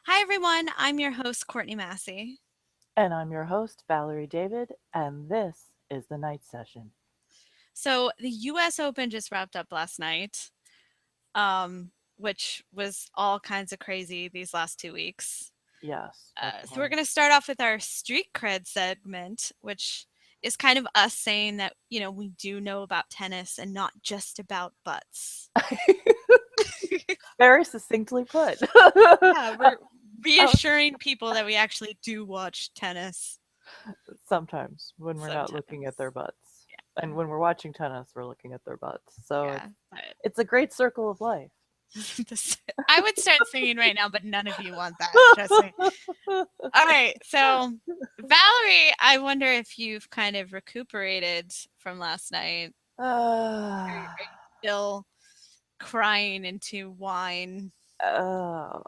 Hi, everyone. I'm your host, Courtney Massey. And I'm your host, Valerie David, and this is the night session. So, the US Open just wrapped up last night, which was all kinds of crazy these last 2 weeks. Yes, So, we're definitely. going to start off with our street cred segment, which is kind of us saying that, we do know about tennis and not just about butts. Very succinctly put. Yeah, we're reassuring people that we actually do watch tennis Sometimes when we're not looking at sometimes. their butts. Yeah. And when we're watching tennis, we're looking at their butts. So Yeah. But it's a great circle of life. I would start singing right now, but none of you want that. Trust me. All right. So, Valerie, I wonder if you've kind of recuperated from last night. Are you still crying into wine uh, or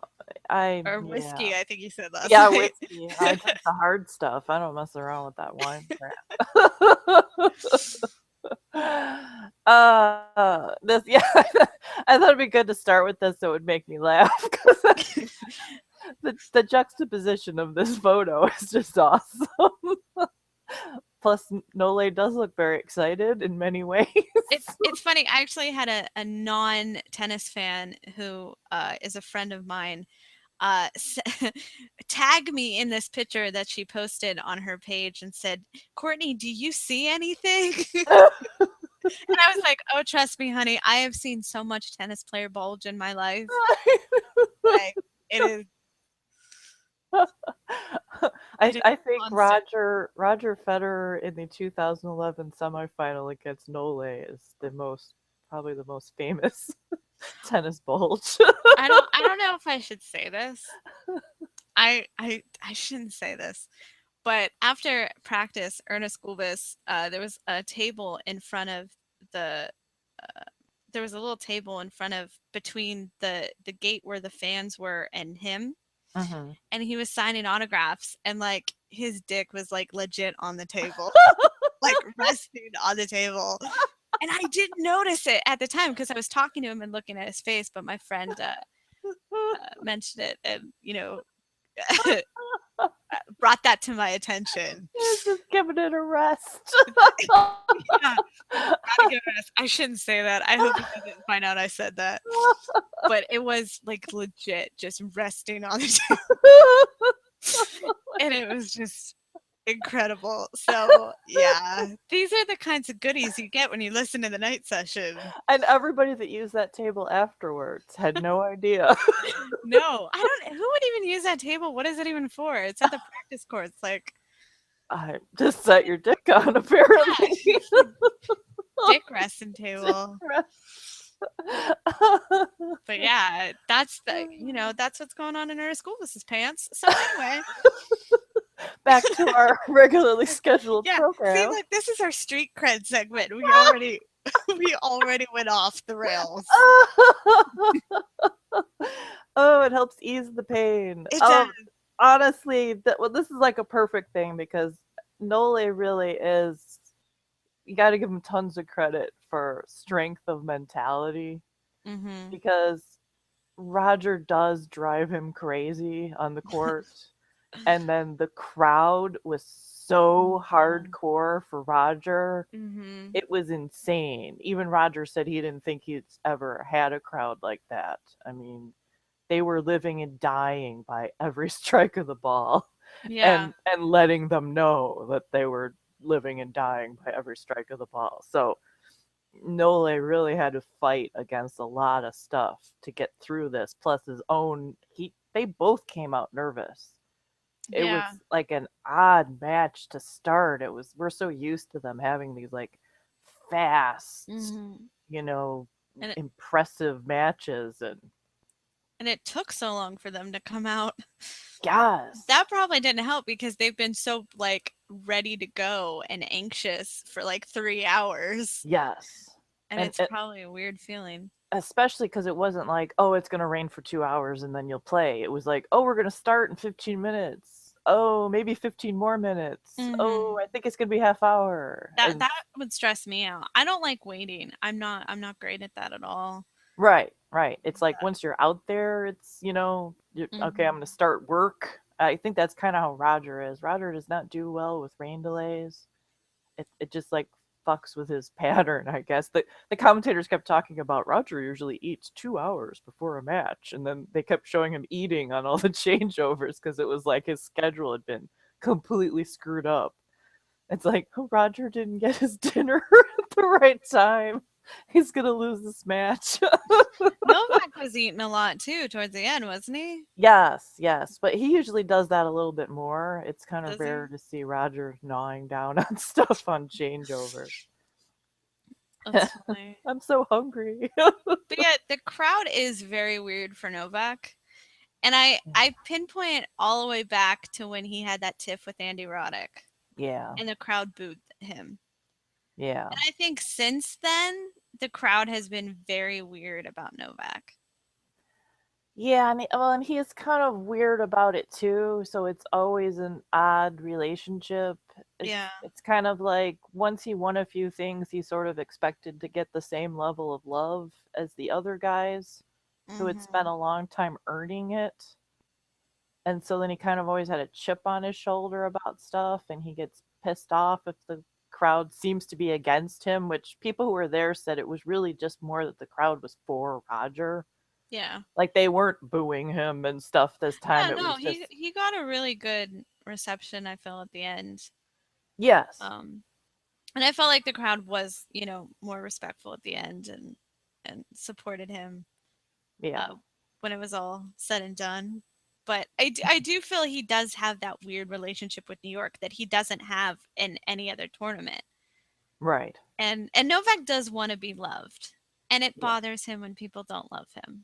yeah. whiskey? I think you said last Yeah, night. whiskey. I drink the hard stuff. I don't mess around with that wine crap. This yeah, I thought it'd be good to start with this so it would make me laugh because the juxtaposition of this photo is just awesome. Plus, Nole does look very excited in many ways. It's funny. I actually had a non tennis fan who is a friend of mine tag me in this picture that she posted on her page and said, "Courtney, do you see anything?" And I was like, "Oh, trust me, honey, I have seen so much tennis player bulge in my life. Like, it is I it is I think constant." Roger Federer in the 2011 semifinal against Nole is probably the most famous tennis bulge. I don't know if I should say this. I shouldn't say this. But after practice, Ernest Gulbis, there was a table in front of the uh, there was a little table in front of between the gate where the fans were and him, Mhm. and he was signing autographs, and like his dick was like legit on the table, like resting on the table. And I didn't notice it at the time because I was talking to him and looking at his face, but my friend mentioned it and brought that to my attention. It's just giving it a rest. Yeah, gotta give us. I shouldn't say that. I hope he doesn't find out I said that. But it was like legit just resting on the table. And it was just incredible. So yeah, these are the kinds of goodies you get when you listen to the night session. And everybody that used that table afterwards had no idea. No, I don't who would even use that table? What is it even for? It's at the practice courts. Like, I just set your dick on, apparently. yeah, dick resting table. But yeah, that's that's what's going on in our school buses pants. So anyway, Back to our regularly scheduled yeah. See, program. look, this is our street cred segment. We already we already went off the rails. Oh, it helps ease the pain. It does. Honestly, this is like a perfect thing because Nole really is. You got to give him tons of credit for strength of mentality Mhm. because Roger does drive him crazy on the court, and then the crowd was so Mhm. hardcore for Roger. Mhm. It was insane. Even Roger said he didn't think he'd ever had a crowd like that. I mean, they were living and dying by every strike of the ball Yeah. and letting them know that they were living and dying by every strike of the ball. So Nole really had to fight against a lot of stuff to get through this. Plus his own he they both came out nervous. It was Yeah. like an odd match to start. It was we're so used to them having these like fast, Mhm. you know, And it impressive matches and and it took so long for them to come out. yes. That probably didn't help because they've been so like ready to go and anxious for like 3 hours. Yes. And And it's probably a weird feeling. especially because it wasn't like, oh, it's going to rain for 2 hours and then you'll play. It was like, oh, we're going to start in 15 minutes. Oh, maybe 15 more minutes. Oh, Mhm. I think it's going to be half hour. That And that would stress me out. I don't like waiting. I'm not great at that at all. right. Right. It's like once you're out there, it's, okay, I'm going to start work. I think that's kind of how Roger is. Roger does not do well with rain delays. It just like fucks with his pattern, I guess. The commentators kept talking about Roger usually eats 2 hours before a match, and then they kept showing him eating on all the changeovers because it was like his schedule had been completely screwed up. It's like, oh, Roger didn't get his dinner at the right time. He's gonna lose this match. Novak was eating a lot too towards the end, wasn't he? Yes, but he usually does that a little bit more. It's kind of Does he? rare to see Roger gnawing down on stuff on changeovers. That's funny. I'm so hungry. But yeah, the crowd is very weird for Novak. And I pinpoint all the way back to when he had that tiff with Andy Roddick. Yeah. And the crowd booed him. Yeah. And I think since then, the crowd has been very weird about Novak. Yeah, and he is kind of weird about it too, so it's always an odd relationship. It's kind of like once he won a few things, he sort of expected to get the same level of love as the other guys who had spent a long time earning it. And so then he kind of always had a chip on his shoulder about stuff, and he gets pissed off if the crowd seems to be against him, which people who were there said it was really just more that the crowd was for Roger. Yeah. Like they weren't booing him and stuff this time. Yeah, It no, was just he got a really good reception, I feel, at the end. yes. And I felt like the crowd was, more respectful at the end and supported him. Yeah. When it was all said and done. But I do feel he does have that weird relationship with New York that he doesn't have in any other tournament. Right. And Novak does want to be loved. And it bothers him when people don't love him.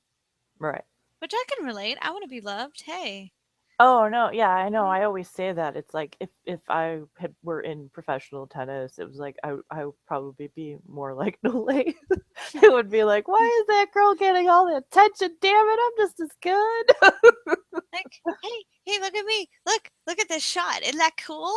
Right. Which I can relate. I want to be loved. Hey. Oh no, yeah, I know. I always say that. It's like if I were in professional tennis, it was like I would probably be more like Nole. It would be like, why is that girl getting all the attention? Damn it, I'm just as good. Like, hey, look at me. Look at this shot. Isn't that cool?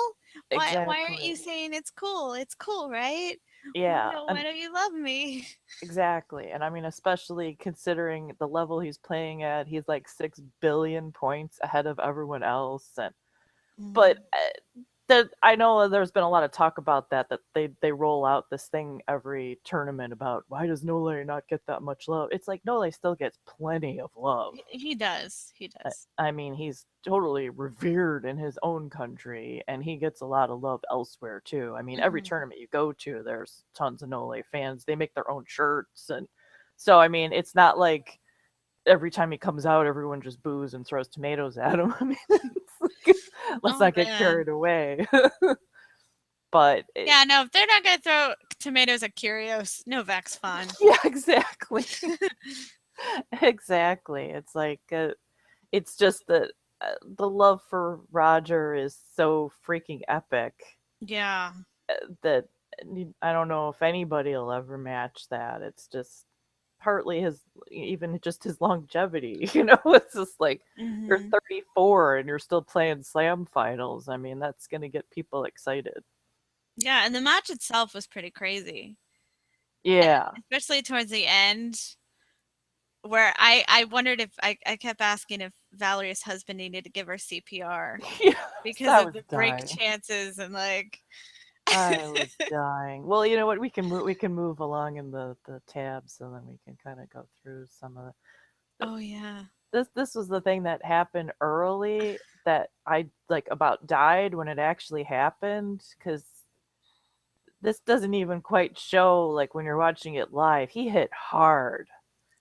Why aren't you saying it's cool? It's cool, right? Yeah. Why don't you love me? Exactly. And I mean, especially considering the level he's playing at, he's like 6 billion points ahead of everyone else. And but I know there's been a lot of talk about that they roll out this thing every tournament about why does Nole not get that much love? It's like Nole still gets plenty of love. He does. I mean, he's totally revered in his own country, and he gets a lot of love elsewhere too. I mean, every tournament you go to, there's tons of Nole fans. They make their own shirts, and so I mean, it's not like every time he comes out, everyone just boos and throws tomatoes at him. I mean, let's not get carried away. But yeah, no, if they're not gonna throw tomatoes at Kyrgios, Novak's fine. Yeah, exactly. Exactly. It's like it's just that the love for Roger is so freaking epic. Yeah. That I don't know if anybody will ever match that. It's just partly even just his longevity, it's just like you're 34 and you're still playing slam finals. I mean, that's going to get people excited. Yeah, and the match itself was pretty crazy. Yeah. Especially towards the end, where I wondered if I kept asking if Valerie's husband needed to give her CPR because of the break chances and like I was dying. Well, you know what? We can move along in the tabs, and then we can kind of go through some of the. Oh yeah. This was the thing that happened early that I like about died when it actually happened, because this doesn't even quite show like when you're watching it live. He hit hard.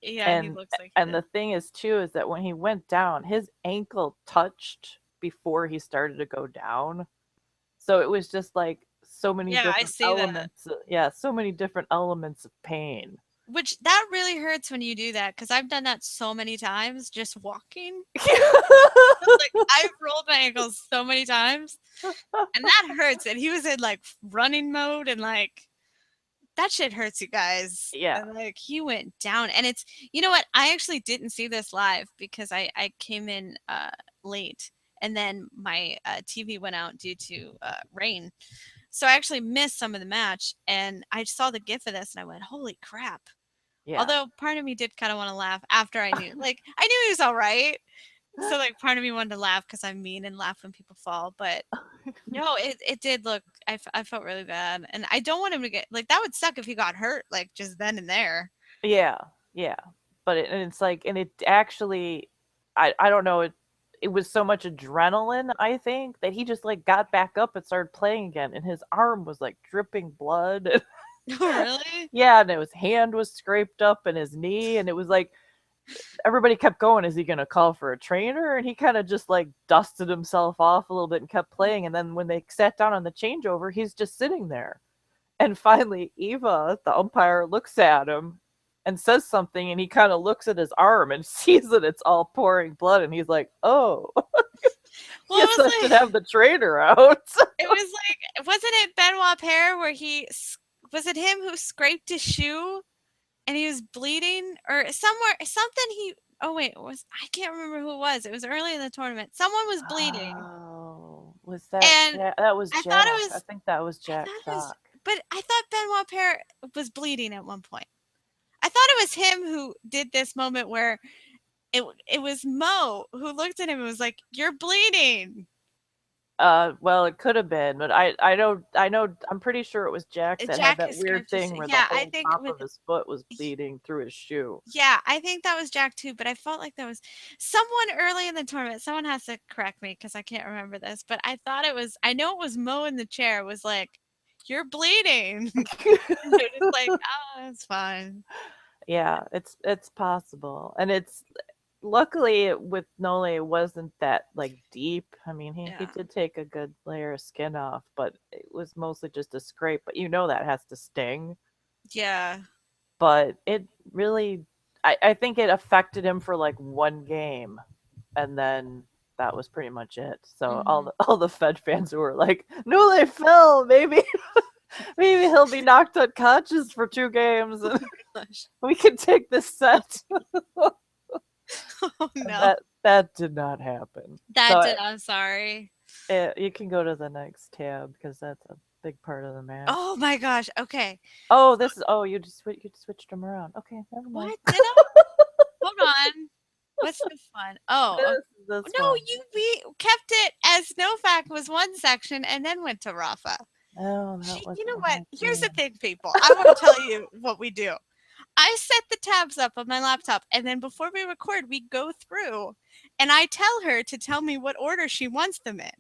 Yeah, and he looks like the thing is too is that when he went down, his ankle touched before he started to go down. So it was just like so many different elements. So many different elements of pain. Which that really hurts when you do that, because I've done that so many times just walking. Like I've rolled my ankles so many times, and that hurts. And he was in like running mode, and like that shit hurts, you guys. Yeah. And like he went down, and it's, you know what? I actually didn't see this live because I came in late, and then my TV went out due to rain. So I actually missed some of the match, and I saw the gif of this, and I went, holy crap. Yeah. Although part of me did kind of want to laugh after I knew. Like, I knew he was all right. So, like, part of me wanted to laugh because I'm mean and laugh when people fall. But no, it did look, I felt really bad. And I don't want him to get, like, that would suck if he got hurt, like, just then and there. Yeah, yeah. But it's like, and it actually, I don't know, it was so much adrenaline, I think, that he just like got back up and started playing again, and his arm was like dripping blood. Oh, really? Yeah, and his hand was scraped up and his knee, and it was like everybody kept going, is he going to call for a trainer? And he kind of just like dusted himself off a little bit and kept playing. And then when they sat down on the changeover, he's just sitting there. And finally, Eva, the umpire, looks at him and says something, and he kind of looks at his arm and sees that it's all pouring blood, and he's like, "Oh, Well, guess it I was should like, have the trainer out." it was like, wasn't it Benoît Paire where was it him who scraped his shoe and he was bleeding or something oh wait, I can't remember who it was. It was early in the tournament. Someone was bleeding. Oh, was that And that was I thought Jack? it I was, think that was I Jack thought it was, Sock. but I thought Benoît Paire was bleeding at one point. I thought it was him who did this moment where it was Mo who looked at him and was like, "You're bleeding." Well, it could have been, but I know I'm pretty sure it was Jack that had Jack that has weird scraped his, thing where the yeah, I whole think top with, of his foot was bleeding through his shoe. yeah, I think that was Jack too, but I felt like that was someone early in the tournament. Someone has to correct me because I can't remember this, but I thought it was, I know it was Mo in the chair was like, "You're bleeding." And they're just like, "Oh, it's fine." Yeah, it's possible. And it's luckily with Nole it wasn't that like deep. I mean, he Yeah. did take a good layer of skin off, but it was mostly just a scrape, but you know that has to sting. Yeah. But it really I think it affected him for like one game, and then that was pretty much it. So Mhm. all the Fed fans who were like, "Nole fell, maybe maybe he'll be knocked unconscious for 2 games and Gosh. we can take this set." Oh no. That did not happen. That So did, I'm sorry. you can go to the next tab because that's a big part of the match. Oh my gosh. Okay. Oh, this is you just you switched them around. Okay, never mind. What did I? Hold on. What's this one? Oh, okay. This No, one. we kept it as Novak was one section and then went to Rafa. Oh, that was You know the what? whole Here's the thing. thing, people. I want to tell you what we do. I set the tabs up on my laptop, and then before we record, we go through, and I tell her to tell me what order she wants them in.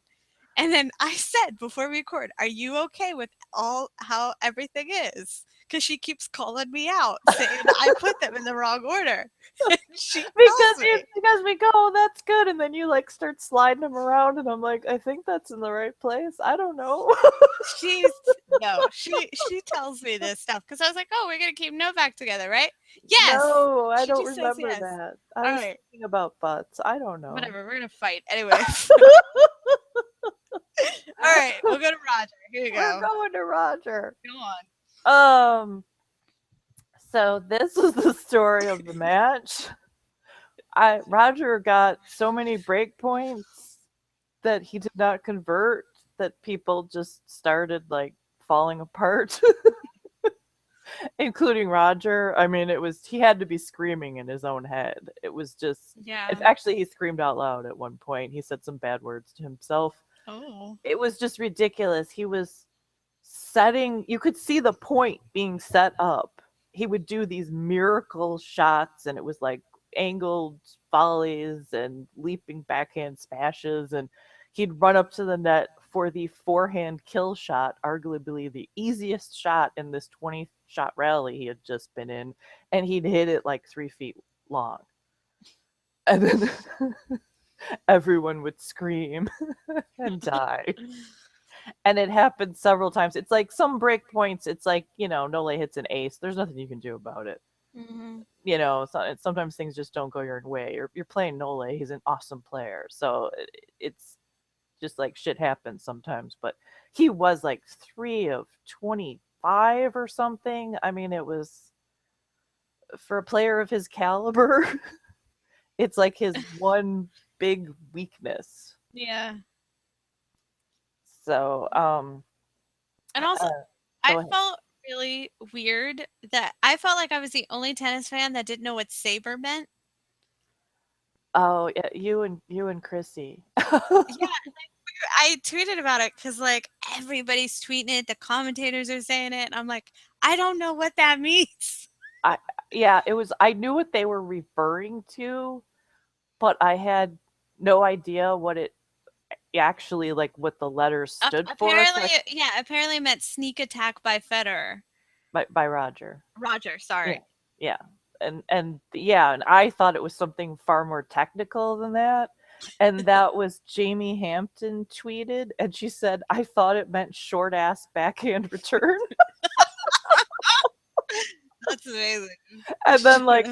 And then I said before we record, "Are you okay with all how everything is?" Because she keeps calling me out, saying I put them in the wrong order. And she tells me. Because we go, "Oh, that's good," and then you like start sliding them around, and I'm like, "I think that's in the right place. I don't know." She's no, she tells me this stuff because I was like, "Oh, we're gonna keep Novak together, right?" Yes. No, I She don't just says remember yes. that. I All was right, thinking about butts. I don't know. whatever. We're gonna fight anyways. All right, we'll go to Roger. Here you We're go. going to Roger. Go on. So this was the story of the match. Roger got so many break points that he did not convert that people just started like falling apart, including Roger. I mean, he had to be screaming in his own head. It was just Yeah. actually he screamed out loud at one point. He said some bad words to himself. Oh. It was just ridiculous. He was you could see the point being set up. He would do these miracle shots, and it was like angled volleys and leaping backhand smashes, and he'd run up to the net for the forehand kill shot, arguably the easiest shot in this 20 shot rally he had just been in, and he'd hit it like 3 feet long. And then everyone would scream and die. And it happened several times. It's like some break points, it's like, Nole hits an ace. There's nothing you can do about it. Mm-hmm. Sometimes things just don't go your way. You're playing Nole. He's an awesome player. So it's just like shit happens sometimes. But he was like 3 of 25 or something. I mean, it was, for a player of his caliber, it's like his one big weakness. Yeah. So, And also, go I ahead. felt really weird that I felt like I was the only tennis fan that didn't know what saber meant. Oh, yeah, you and Chrissy. Yeah, I tweeted about it because like everybody's tweeting it, the commentators are saying it, and I'm like, I don't know what that means. I yeah, it was I knew what they were referring to, but I had no idea what it actually like what the letters stood for. Apparently, yeah, apparently it meant sneak attack by Federer. By Roger. Roger, Yeah. sorry. Yeah. And yeah, and I thought it was something far more technical than that. And that was Jamie Hampton tweeted, and she said, "I thought it meant short ass backhand return." That's amazing. And then like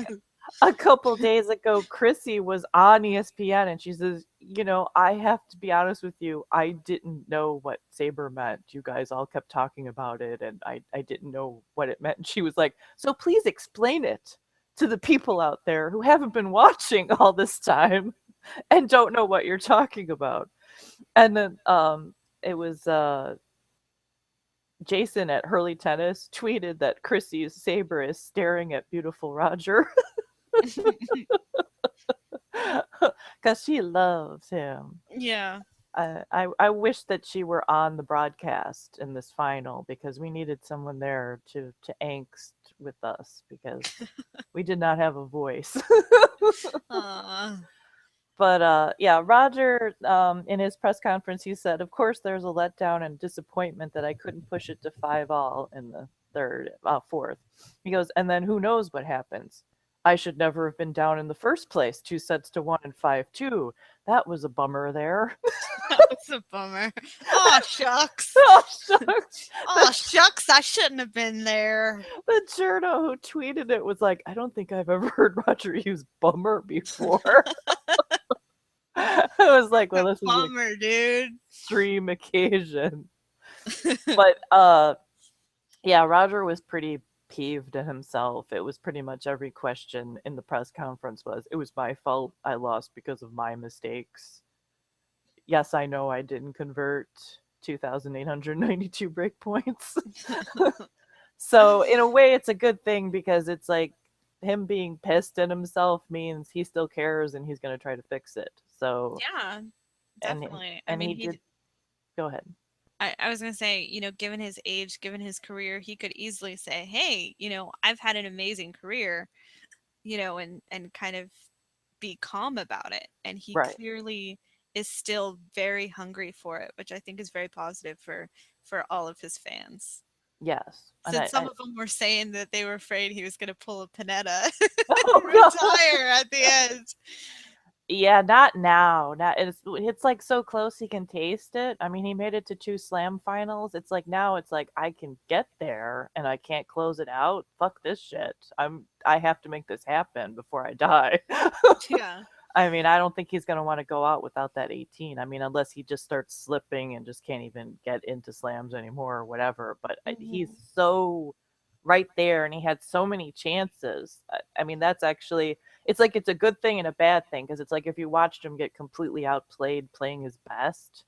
a couple days ago, Chrissy was on ESPN and she says, I have to be honest with you. I didn't know what saber meant. You guys all kept talking about it and I didn't know what it meant. And she was like, so please explain it to the people out there who haven't been watching all this time and don't know what you're talking about. And then it was Jason at Hurley Tennis tweeted that Chrissy's saber is staring at beautiful Roger. Because she loves him. Yeah. I wish that she were on the broadcast in this final because we needed someone there to angst with us because we did not have a voice. But yeah, Roger in his press conference he said, "Of course, there's a letdown and disappointment that I couldn't push it to 5-all in the fourth." He goes, "And then who knows what happens? I should never have been down in the first place, 2-1 and 5-2. That was a bummer there." That was a bummer. Oh, shucks. Oh, shucks. Oh, shucks. I shouldn't have been there. The journo who tweeted it was like, "I don't think I've ever heard Roger use bummer before." I was like, well, this is a bummer, dude. extreme occasion. But yeah, Roger was pretty peeved at himself. It was pretty much every question in the press conference was, "It was my fault. I lost because of my mistakes. Yes, I know I didn't convert 2,892 break points." So in a way, it's a good thing because it's like him being pissed at himself means he still cares and he's going to try to fix it. So yeah, definitely. And he did. Go ahead. I was going to say, given his age, given his career, he could easily say, hey, I've had an amazing career, and kind of be calm about it. And he clearly is still very hungry for it, which I think is very positive for all of his fans. Yes. Since some of them were saying that they were afraid he was going to pull a Pennetta and retire at the end. Yeah, not now. Not it's like so close he can taste it. I mean, he made it to 2 slam finals. It's like now it's like I can get there and I can't close it out. Fuck this shit. I have to make this happen before I die. Yeah. I mean, I don't think he's going to want to go out without that 18. I mean, unless he just starts slipping and just can't even get into slams anymore or whatever. But he's so right there and he had so many chances. I mean, that's actually, it's like it's a good thing and a bad thing because it's like if you watched him get completely outplayed playing his best,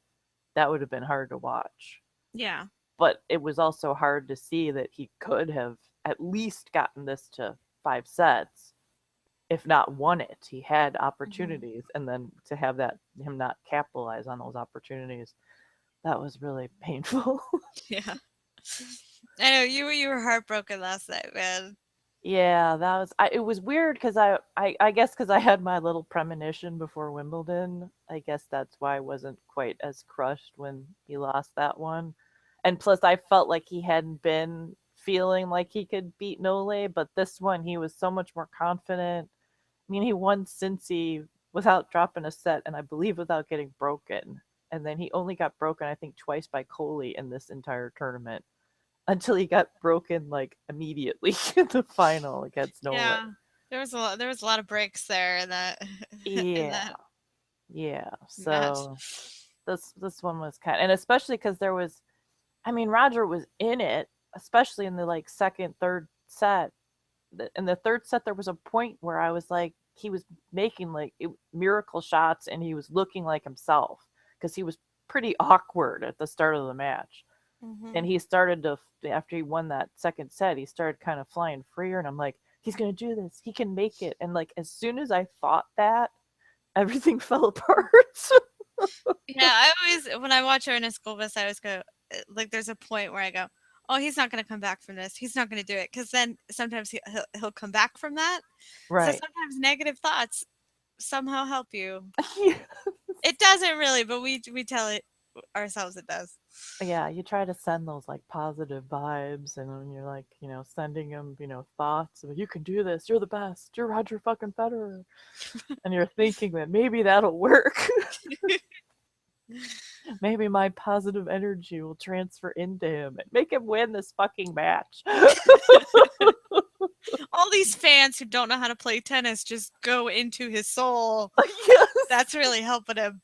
that would have been hard to watch. Yeah. But it was also hard to see that he could have at least gotten this to 5 sets. If not won it. He had opportunities, and then to have him not capitalize on those opportunities, that was really painful. Yeah, I know you were heartbroken last night, man. Yeah, that was. It was weird because I guess because I had my little premonition before Wimbledon. I guess that's why I wasn't quite as crushed when he lost that one, and plus I felt like he hadn't been feeling like he could beat Nole, but this one he was so much more confident. I mean, he won Cincy without dropping a set, and I believe without getting broken. And then he only got broken, I think, twice by Coley in this entire tournament, until he got broken like immediately in the final against Nole. Yeah, there was a lot of breaks there in that. Yeah. So this one was and especially because there was, I mean, Roger was in it, especially in the like second, third set. In the third set there was a point where I was like he was making like miracle shots and he was looking like himself because he was pretty awkward at the start of the match. Mhm. And he started to, after he won that second set, he started kind of flying freer. And I'm like, he's going to do this. He can make it. And like, as soon as I thought that, everything fell apart. Yeah, I always when I watch Ernest Gulbis, I always go like there's a point where I go, "Oh, he's not going to come back from this. He's not going to do it." Because then sometimes he'll come back from that. So Right. sometimes negative thoughts somehow help you. Yeah. It doesn't really, but we tell it ourselves it does. Yeah, you try to send those like positive vibes, and when you're like, sending them, thoughts of you can do this, you're the best, you're Roger fucking Federer, and you're thinking that maybe that'll work. Maybe my positive energy will transfer into him and make him win this fucking match. All these fans who don't know how to play tennis just go into his soul. Yes. That's really helping him.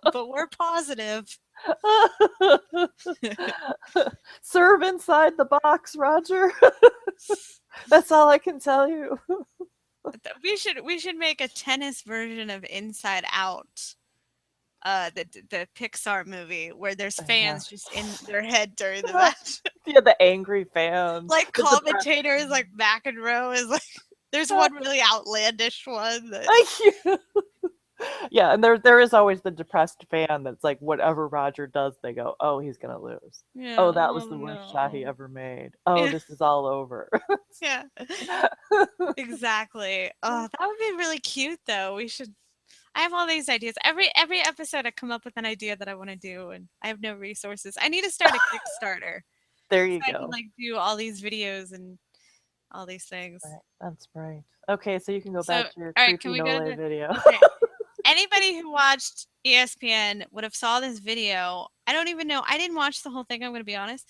But we're positive. Serve inside the box, Roger. That's all I can tell you. We should make a tennis version of Inside Out. The Pixar movie where there's fans just in their head during the match. Yeah, the angry fans. Like commentators like McEnroe is like there's one really outlandish one that Yeah, and there is always the depressed fan that's like whatever Roger does, they go, "Oh, he's gonna lose. yeah, Oh, that was the worst shot he ever made. Oh, Yeah. this is all over." Yeah. Exactly. Oh, that would be really cute though. I have all these ideas. Every episode I come up with an idea that I want to do and I have no resources. I need to start a Kickstarter. There you I go. can like do all these videos and all these things. Right, that's right. Okay, so you can go So, back to your all right, creepy can we go to Nole the video. okay. Anybody who watched ESPN would have saw this video. I don't even know. I didn't watch the whole thing, I'm going to be honest.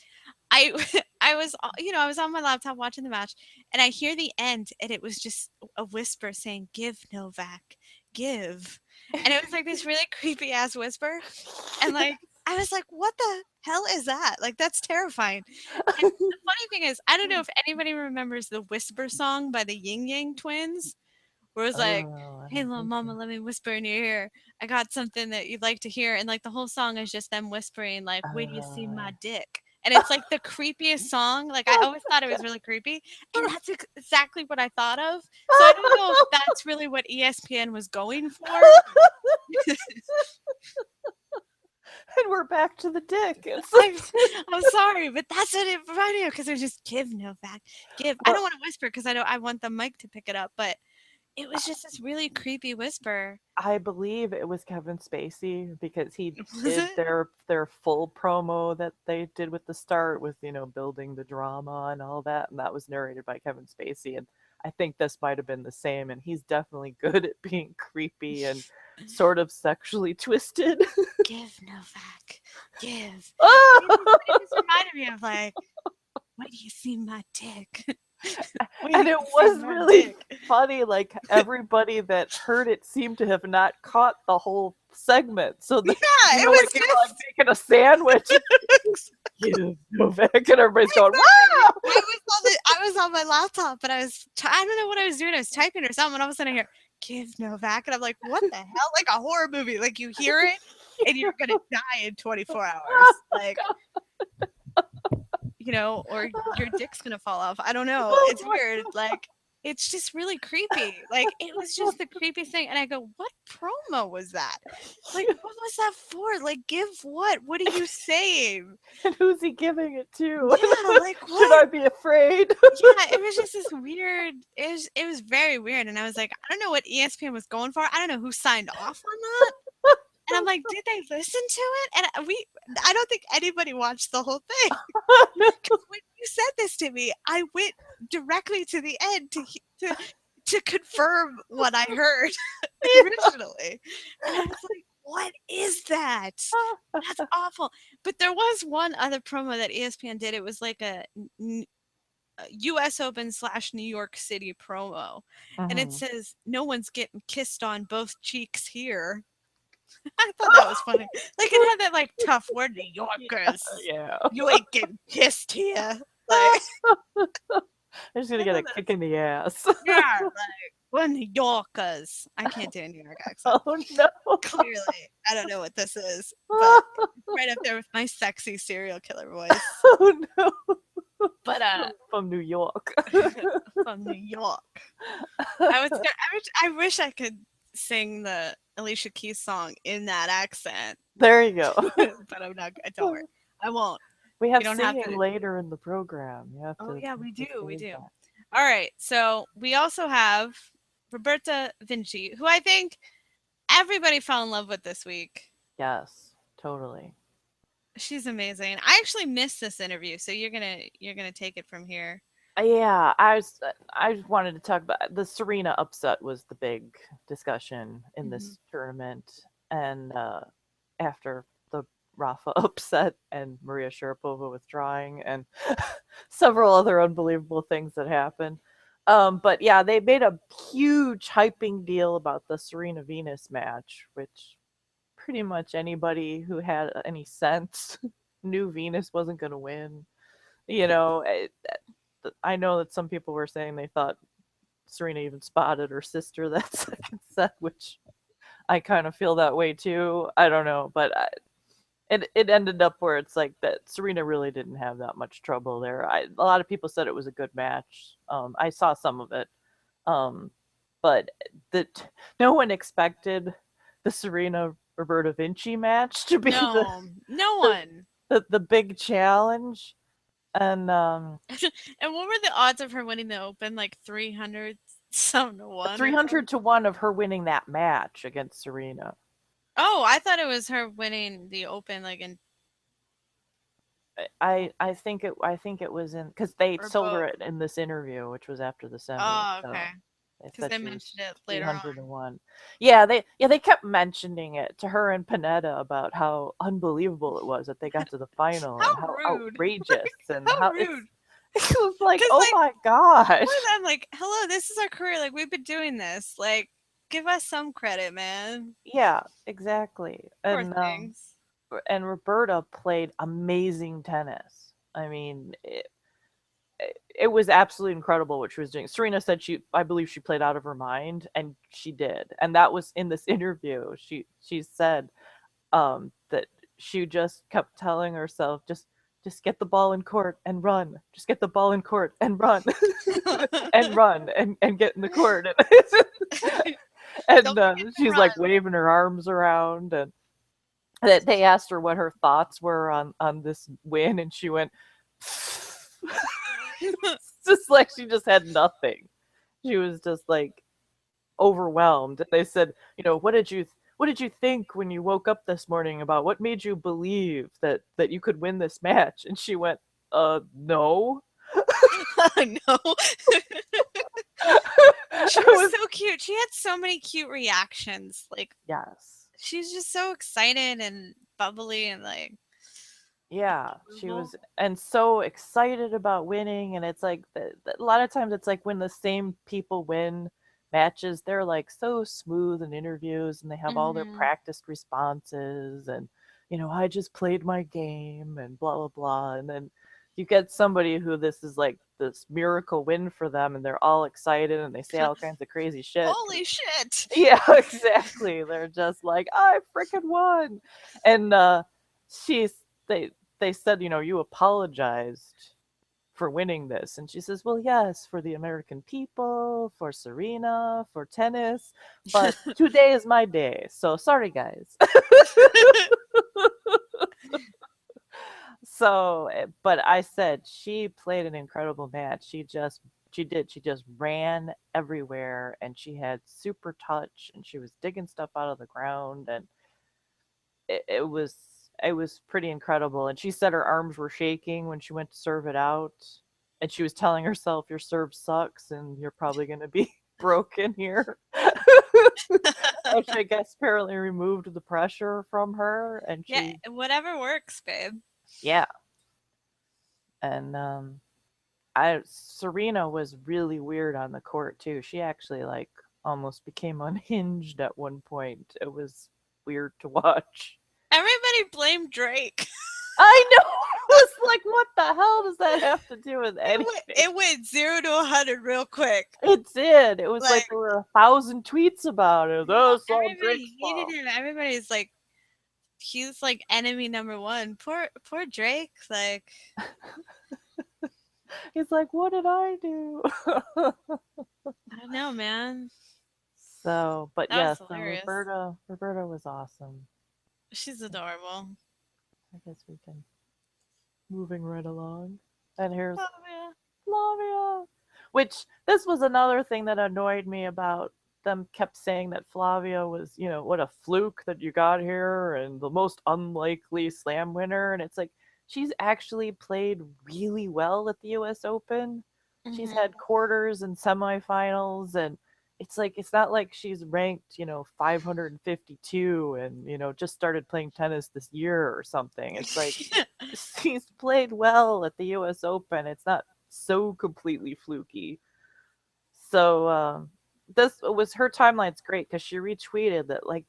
I I was I was on my laptop watching the match and I hear the end and it was just a whisper saying give Novak, give. And it was like this really creepy ass whisper and like I was like what the hell is that? Like that's terrifying. And the funny thing is I don't know if anybody remembers the Whisper song by the Ying Yang Twins. Where it was like, Oh, I hey, don't little think mama, so. let me whisper in your ear. I got something that you'd like to hear. And like the whole song is just them whispering, like, wait till you see my dick. And it's like the creepiest song. Like I always thought it was really creepy. And that's exactly what I thought of. So I don't know if that's really what ESPN was going for. And we're back to the dick. I'm sorry, but that's what it reminded me of because it was just give Novak, give. I don't want to whisper because I want the mic to pick it up, but it was just this really creepy whisper. I believe it was Kevin Spacey because he Was did it? their full promo that they did with the start with, building the drama and all that, and that was narrated by Kevin Spacey. And I think this might have been the same, and he's definitely good at being creepy and sort of sexually twisted. Give Novak, give. It just reminded me of like, wait do you see my dick? And it was really funny, like everybody that heard it seemed to have not caught the whole segment. So it was like, just like making a sandwich. Give Novak, and everybody's going, wow! I was on my laptop, but I don't know what I was doing. I was typing or something, and all of a sudden I hear, give Novak, and I'm like, what the hell? Like a horror movie. Like you hear it, and you're gonna die in 24 hours. Like, or your dick's gonna fall off. I don't know. It's weird. Like, it's just really creepy. Like, it was just the creepiest thing. And I go, what promo was that? Like, what was that for? Like, give what? What are you saying? And who's he giving it to? Yeah, like what? Should I be afraid? Yeah, it was just this weird. It was very weird. And I was like, I don't know what ESPN was going for. I don't know who signed off on that. And I'm like, did they listen to it? And I don't think anybody watched the whole thing. Because when you said this to me, I went directly to the end to confirm what I heard originally. And I was like, what is that? That's awful. But there was one other promo that ESPN did. It was like a US Open / New York City promo. And it says, no one's getting kissed on both cheeks here. I thought that was funny. Like it had that like tough word, New Yorkers. Yeah. You ain't getting kissed here. Like I'm just gonna get a kick in the ass. yeah, like we're New Yorkers. I can't do a New York accent. Oh no. Clearly, I don't know what this is, but Right up there with my sexy serial killer voice. Oh no. But From New York. from New York. I wish I could sing the Alicia Keys song in that accent. There you go. But I'm not. Don't worry. I won't. We have don't singing have to. later in the program. You have Oh to. yeah, we do. We save do. that. All right. So we also have Roberta Vinci, who I think everybody fell in love with this week. Yes, totally. She's amazing. I actually missed this interview, so you're gonna take it from here. Yeah, I wanted to talk about the Serena upset was the big discussion in this tournament, and after the Rafa upset and Maria Sharapova withdrawing and several other unbelievable things that happened. But yeah, they made a huge hyping deal about the Serena Venus match, which pretty much anybody who had any sense knew Venus wasn't going to win. You know, I know that some people were saying they thought Serena even spotted her sister that second set, which I kind of feel that way too. I don't know, but it ended up where it's like that Serena really didn't have that much trouble there. A lot of people said it was a good match. I saw some of it, but no one expected the Serena Roberta Vinci match to be no one. The big challenge. And and what were the odds of her winning the Open? Like 300 some to 1. 300 to 1 of her winning that match against Serena. Oh, I thought it was her winning the Open like in I think it was in because they told her both. it in this interview, which was after the semi. Oh, okay. Because they mentioned it later on. 301. Yeah, they kept mentioning it to her and Pennetta about how unbelievable it was that they got to the final and how outrageous and how rude. It was like, oh my gosh. I'm like, hello, this is our career. Like, we've been doing this. Like, give us some credit, man. Yeah, exactly. Poor things. And Roberta played amazing tennis. I mean, it was absolutely incredible what she was doing. Serena said I believe she played out of her mind, and she did. And that was in this interview. She said that she just kept telling herself, just get the ball in court and run. Just get the ball in court and run. And run and get in the court. And she's like waving her arms around, and they asked her what her thoughts were on this win, and she went it's just like she just had nothing. She was just like overwhelmed. They said, what did you think when you woke up this morning about what made you believe that you could win this match? And she went, no. No. She was so cute. She had so many cute reactions. Like, yes, she's just so excited and bubbly and like, yeah, she was, and so excited about winning. And it's like a lot of times it's like when the same people win matches, they're like so smooth in interviews, and they have all their practiced responses, and I just played my game and blah blah blah. And then you get somebody who this is like this miracle win for them, and they're all excited and they say all kinds of crazy shit. Holy shit! Yeah, exactly. They're just like, I freaking won. And they said, you apologized for winning this. And she says, well, yes, for the American people, for Serena, for tennis, but today is my day. So sorry, guys. So, but I said she played an incredible match. She just ran everywhere, and she had super touch, and she was digging stuff out of the ground, and it was pretty incredible. And she said her arms were shaking when she went to serve it out, and she was telling herself, your serve sucks and you're probably going to be broken here. Which I guess apparently removed the pressure from her, and yeah, whatever works, babe. Yeah. And Serena was really weird on the court too. She actually like almost became unhinged at one point. It was weird to watch. Everybody blamed Drake. I know. It was like, what the hell does that have to do with anything? It went 0 to 100 real quick. It did. It was like there were 1,000 tweets about it. Oh, Everybody hated him. Everybody's like, he's like enemy number one. Poor Drake. Like, He's like, what did I do? I don't know, man. So, but That was yes, so hilarious. Roberta was awesome. She's adorable. I guess we can moving right along. And here's Oh yeah. Flavia. Which this was another thing that annoyed me about them kept saying that Flavia was, what a fluke that you got here and the most unlikely slam winner. And it's like she's actually played really well at the US Open. She's Hmm. had quarters and semifinals, and it's like it's not like she's ranked, 552 and, just started playing tennis this year or something. It's like she's played well at the US Open. It's not so completely fluky. So this was her timeline's great because she retweeted that like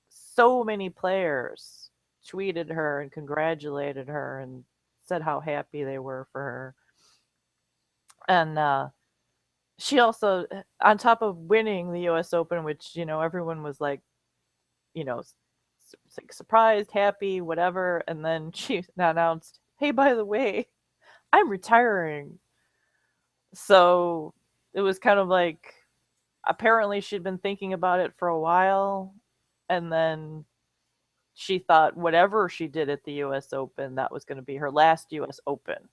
so many players tweeted her and congratulated her and said how happy they were for her. And she also, on top of winning the US Open, which, everyone was like, you know, like surprised, happy, whatever. And then she announced, hey, by the way, I'm retiring. So it was kind of like apparently she'd been thinking about it for a while, and then she thought whatever she did at the US Open, that was going to be her last US Open.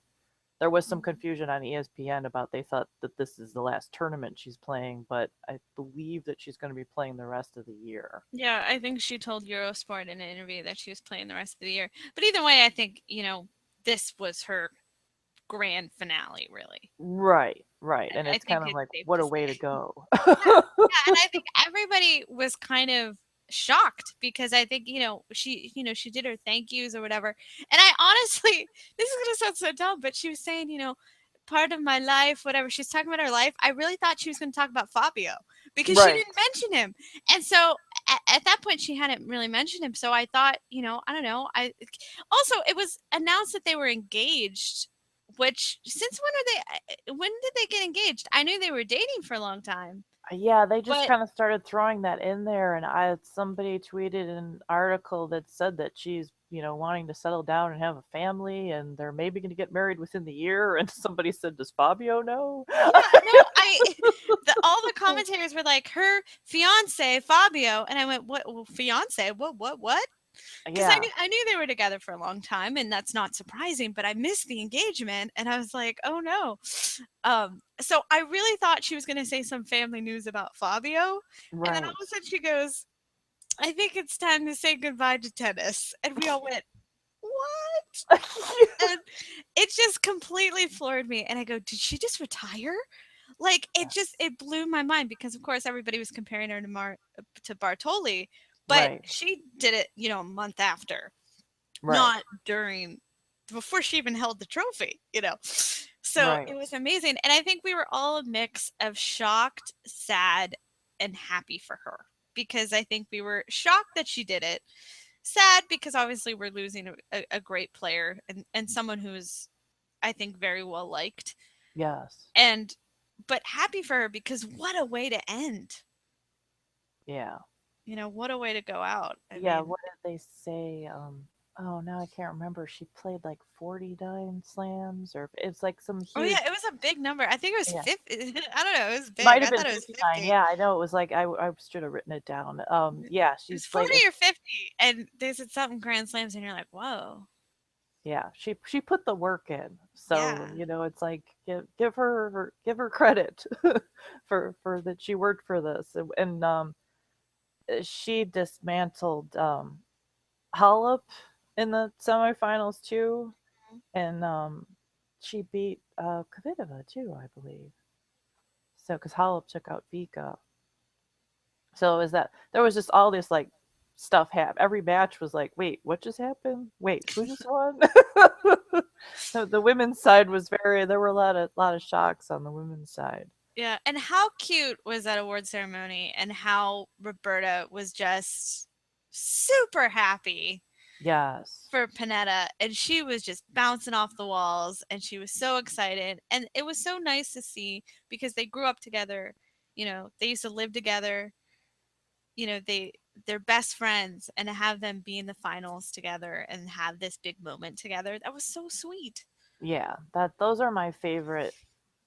There was some confusion on ESPN about they thought that this is the last tournament she's playing, but I believe that she's going to be playing the rest of the year. Yeah, I think she told Eurosport in an interview that she was playing the rest of the year. But either way, I think, this was her grand finale, really. Right, right. And I it's think kind of it's like, safe what to a way to say. go. Yeah, yeah, and I think everybody was kind of shocked because I think, she did her thank yous or whatever. And I honestly, this is gonna sound so dumb, but she was saying, part of my life, whatever. She's talking about her life. I really thought she was gonna talk about Fabio because she Right, didn't mention him. And so at that point she hadn't really mentioned him. So I thought, I don't know. I also it was announced that they were engaged. Which since when are they? When did they get engaged? I knew they were dating for a long time. yeah, they just But kind of started throwing that in there, and somebody tweeted an article that said that she's, wanting to settle down and have a family, and they're maybe going to get married within the year. And somebody said, "Does Fabio know?" yeah, no, all the commentators were like her fiance Fabio, and I went, "What fiance? What?" Because Yeah, I knew they were together for a long time, and that's not surprising. But I missed the engagement, and I was like, "Oh no!" So I really thought she was going to say some family news about Fabio, and then all right. of a sudden she goes, "I think it's time to say goodbye to tennis," and we all went, "What?" And it just completely floored me. And I go, did she just retire? Like it blew my mind because of course everybody was comparing her to to Bartoli, but Right, she did it, a month after, right, not during before she even held the trophy. So right. it was amazing. And I think we were all a mix of shocked, sad, and happy for her because I think we were shocked that she did it, sad because obviously we're losing a great player and someone who's I think very well liked, Yes. and but happy for her because what a way to end. Yeah. What a way to go out. I Yeah, mean, what did they say? Oh, now I can't remember. She played like 49 slams, or it's like some oh yeah, huge. it was a big number. I think it was Yeah, 50. I don't know, it was big. might I have been thought it was 59. 50. Yeah, I know it was like I should have written it down. Yeah, It she's was played 40 or 50, and they said something grand slams, and you're like, whoa, yeah, she put the work in. So, yeah. it's like give her credit for that she worked for this. And she dismantled Hollop in the semifinals too, and she beat Kvitova too, I believe. So because Hollop took out Vika, so it was that there was just all this like stuff happen. Every match was like, wait, what just happened? Wait, who just won? The women's side was very. There were a lot of shocks on the women's side. Yeah, and how cute was that award ceremony and how Roberta was just super happy Yes, for Pennetta, and she was just bouncing off the walls, and she was so excited, and it was so nice to see because they grew up together. They used to live together. They they're best friends, and to have them be in the finals together and have this big moment together, that was so sweet. Yeah, those are my favorite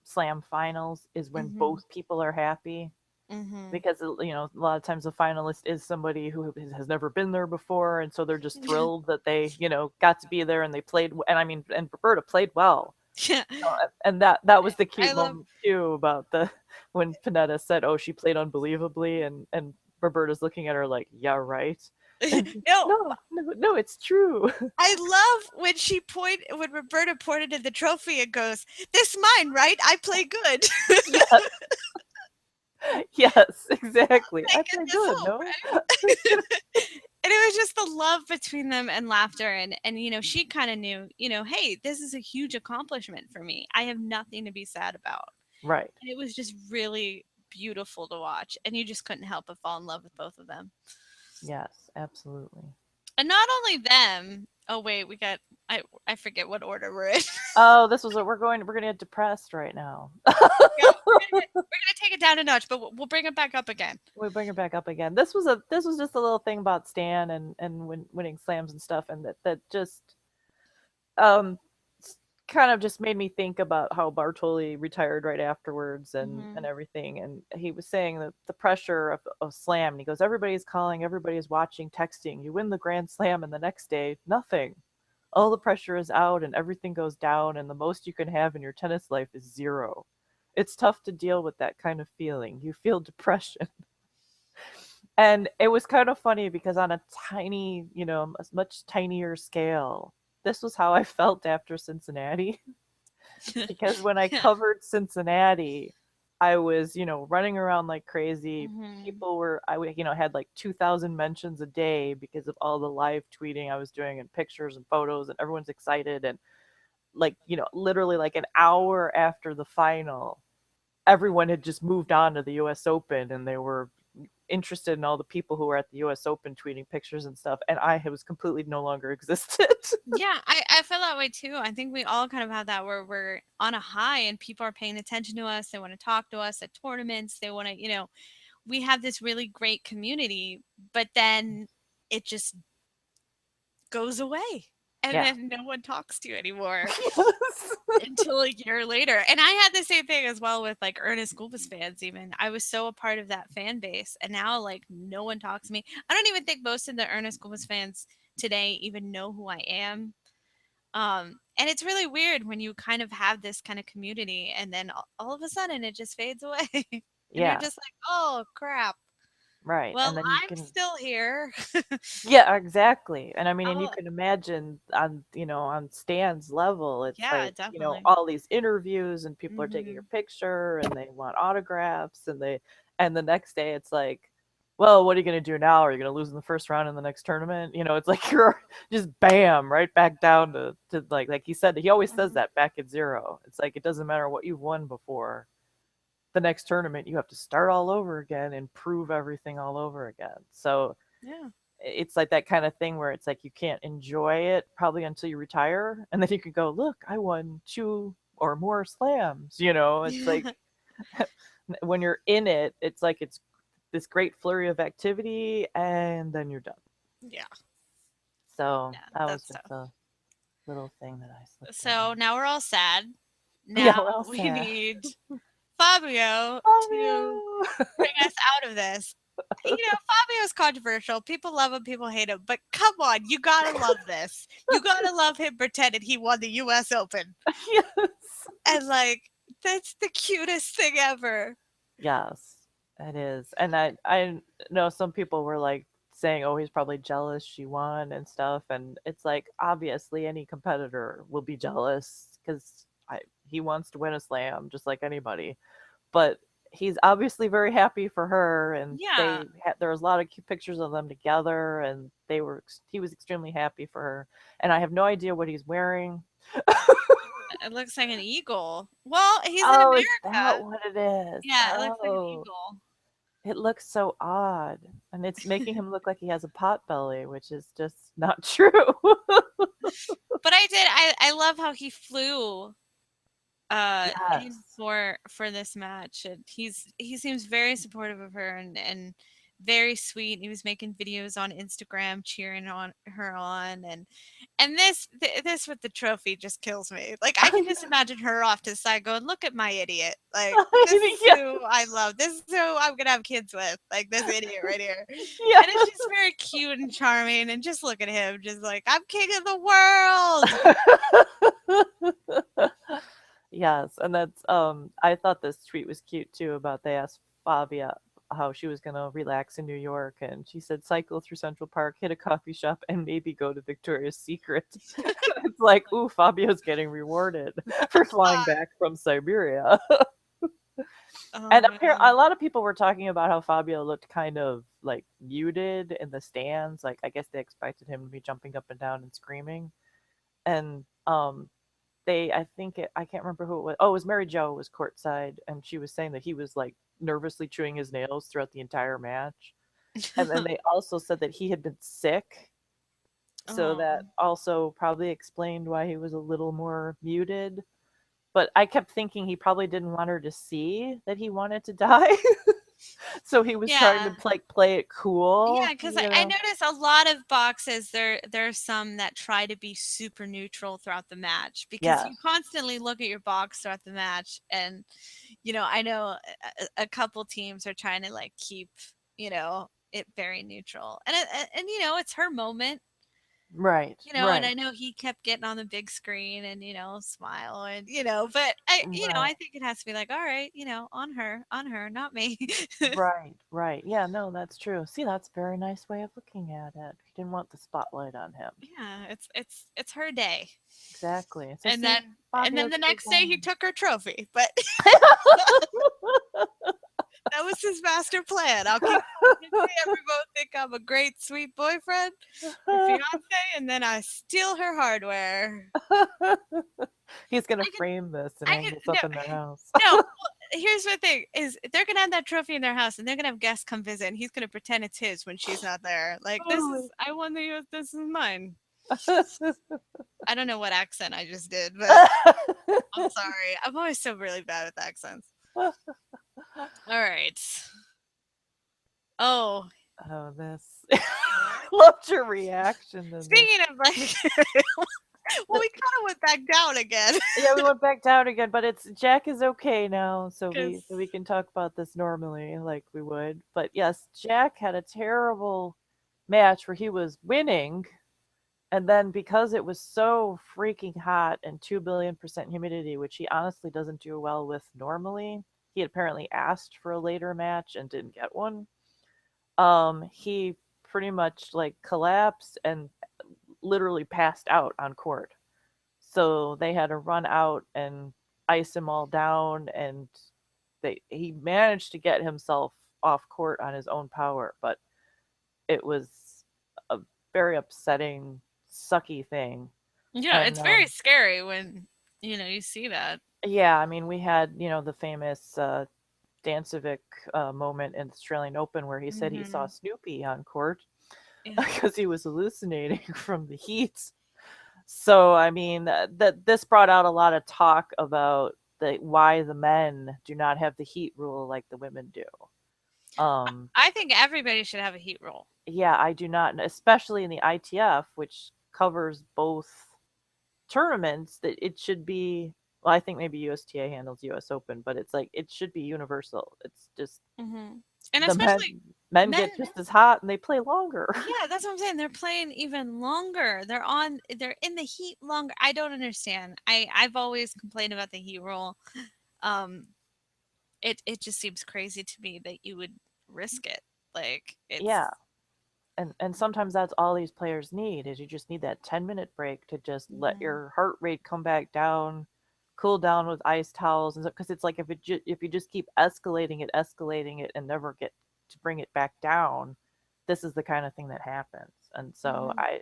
slam finals, is when Mhm. both people are happy, Mhm. because a lot of times the finalist is somebody who has never been there before, and so they're just thrilled that they got to be there, and they played, and I mean, and Roberta played well. Yeah. And that was the I cute love moment too, about the when Pennetta said, "Oh, she played unbelievably," and Roberta's looking at her like, "Yeah, right." And she's, no, no, no, no, it's true. I love when Roberta pointed at the trophy and goes, "This mine, right? I play good." Yes, yes, exactly. I Take play this good, home, no? right? And it was just the love between them and laughter, and she kind of knew, hey, this is a huge accomplishment for me. I have nothing to be sad about. Right. And it was just really beautiful to watch, and you just couldn't help but fall in love with both of them. Yes, absolutely. And not only them. Oh wait, we got I forget what order we're in. Oh, this was what we're gonna get depressed right now. Yeah, we're gonna take it down a notch, but we'll bring it back up again. We bring it back up again. This was just a little thing about Stan and winning slams and stuff, and that just um kind of just made me think about how Bartoli retired right afterwards, and Hmm. everything. And he was saying that the pressure of slam, and he goes, everybody's calling, everybody's watching, texting. You win the grand slam, and the next day, nothing. All the pressure is out, and everything goes down, and the most you can have in your tennis life is zero. It's tough to deal with that kind of feeling. You feel depression. And it was kind of funny because on a tiny, a much tinier scale, this was how I felt after Cincinnati. Because when I covered Cincinnati, I was, running around like crazy. Hmm. People were, had like 2,000 mentions a day because of all the live tweeting I was doing, and pictures and photos, and everyone's excited. And like, literally like an hour after the final, everyone had just moved on to the US Open, and they were interested in all the people who were at the US Open tweeting pictures and stuff, and I was completely no longer existed. Yeah, I feel that way too. I think we all kind of have that where we're on a high and people are paying attention to us. They want to talk to us at tournaments. They want to, we have this really great community, but then it just goes away. And Yeah. then no one talks to you anymore Yes. until a year later. And I had the same thing as well with like Ernest Gulbis fans, even. I was so a part of that fan base. And now, like, no one talks to me. I don't even think most of the Ernest Gulbis fans today even know who I am. And it's really weird when you kind of have this kind of community and then all of a sudden it just fades away. And you're Yeah, just like, oh crap. right. Well, And then you I'm can, still here. yeah, exactly. And I mean, and you Oh, can imagine on, on Stan's level, it's yeah, like, definitely. all these interviews, and people are taking your Hmm. picture, and they want autographs, and the next day it's like, well, what are you going to do now? Are you going to lose in the first round in the next tournament? It's like you're just bam, right back down to like he said, he always says Hmm. that, back at zero. It's like, it doesn't matter what you've won before. The next tournament, you have to start all over again and prove everything all over again. So Yeah. it's like that kind of thing where it's like you can't enjoy it probably until you retire, and then you can go, look, I won 2 or more slams. It's like when you're in it, it's like it's this great flurry of activity, and then you're done. Yeah. So Yeah. that was That's just tough. a little thing that I slipped in So there. now we're all sad. Yeah, Now we're all we sad. need Fabio to Oh bring us out of this. Fabio's controversial. People love him, people hate him. But come on, you gotta love this. You gotta love him pretending he won the US Open. no. Yes. And like, that's the cutest thing ever. Yes, it is. And I know some people were like saying, "Oh, he's probably jealous she won and stuff." And it's like, obviously any competitor will be jealous because he wants to win a slam just like anybody. But he's obviously very happy for her, and Yeah. there was a lot of cute pictures of them together, and he was extremely happy for her. And I have no idea what he's wearing. It looks like an eagle. Well, he's in Oh, is that America. what it is? Yeah, it looks like an Oh. eagle. It looks so odd, and it's making him look like he has a pot belly, which is just not true. But I love how he flew in Yes. for this match, and he seems very supportive of her, and very sweet. He was making videos on Instagram cheering on her on, and this with the trophy just kills me. Like I can just imagine her off to the side going, "Look at my idiot! Like this is Yeah. who I love. This is who I'm gonna have kids with. Like this idiot right here." Yeah. And it's just very cute and charming, and just look at him, just like I'm king of the world. Yes, and that's I thought this tweet was cute too about they asked Flavia how she was gonna relax in New York, and she said cycle through Central Park, hit a coffee shop, and maybe go to Victoria's Secret. It's like, ooh, Fabio's getting rewarded for flying back from Siberia. And Oh apparently, a man. lot of people were talking about how Fabio looked kind of like muted in the stands. Like, I guess they expected him to be jumping up and down and screaming. And I think I can't remember who it was. Oh, it was Mary Jo was courtside, and she was saying that he was like nervously chewing his nails throughout the entire match. And then they also said that he had been sick, so Oh. that also probably explained why he was a little more muted. But I kept thinking he probably didn't want her to see that he wanted to die. So he was trying Yeah. to play it cool, Yeah, because you I know? notice a lot of boxes there's some that try to be super neutral throughout the match because Yeah. you constantly look at your box throughout the match, and I know a couple teams are trying to like keep it very neutral, and it's her moment. Right, And right, I know he kept getting on the big screen and, smile and, but I right. think it has to be like, all right, on her, not me. Right, right. Yeah, no, that's true. See, that's a very nice way of looking at it. He didn't want the spotlight on him. Yeah, it's her day. Exactly. So And see, then Fabio's the still next day he going. took her trophy, but that was his master plan. I'll keep everyone think I'm a great sweet boyfriend or fiance, and then I steal her hardware. He's gonna I can frame this and I hang can this no up in their house. no. Well, here's the thing: is they're gonna have that trophy in their house, and they're gonna have guests come visit, and he's gonna pretend it's his when she's not there. Like Totally. I won the U.S. This is mine. I don't know what accent I just did, but I'm sorry. I'm always so really bad with accents. All right. Oh, Oh, this. Loved your reaction to this. speaking of like, well, we kind of went back down again. Yeah, we went back down again, but it's Jack is okay now, so we Because so we can talk about this normally like we would. But yes, Jack had a terrible match where he was winning, and then because it was so freaking hot and 2 billion% humidity, which he honestly doesn't do well with normally, he had apparently asked for a later match and didn't get one. He pretty much like collapsed and literally passed out on court. So they had to run out and ice him all down, and he managed to get himself off court on his own power, but it was a very upsetting, sucky thing. yeah, And it's very scary when you see that. yeah, I mean, we had the famous Dancevic moment in the Australian Open where he said he saw Hmm. Snoopy on court Yeah. because he was hallucinating from the heat. So, I mean, that this brought out a lot of talk about why the men do not have the heat rule like the women do. Um, I think everybody should have a heat roll. yeah, I do not, especially in the ITF, which covers both tournaments. That it should be. Well, I think maybe USTA handles US Open, but it's like it should be universal. It's just Hmm. And the especially men men. get just as hot and they play longer. Yeah, that's what I'm saying. They're playing even longer. They're in the heat longer. I don't understand. I've always complained about the heat roll. Um it just seems crazy to me that you would risk it. Like Yeah, it's and sometimes that's all these players need is you just need that 10-minute break to just let Mhm. your heart rate come back down, cool down with ice towels, and because it's like if you just keep escalating it and never get to bring it back down, this is the kind of thing that happens. And so Mhm.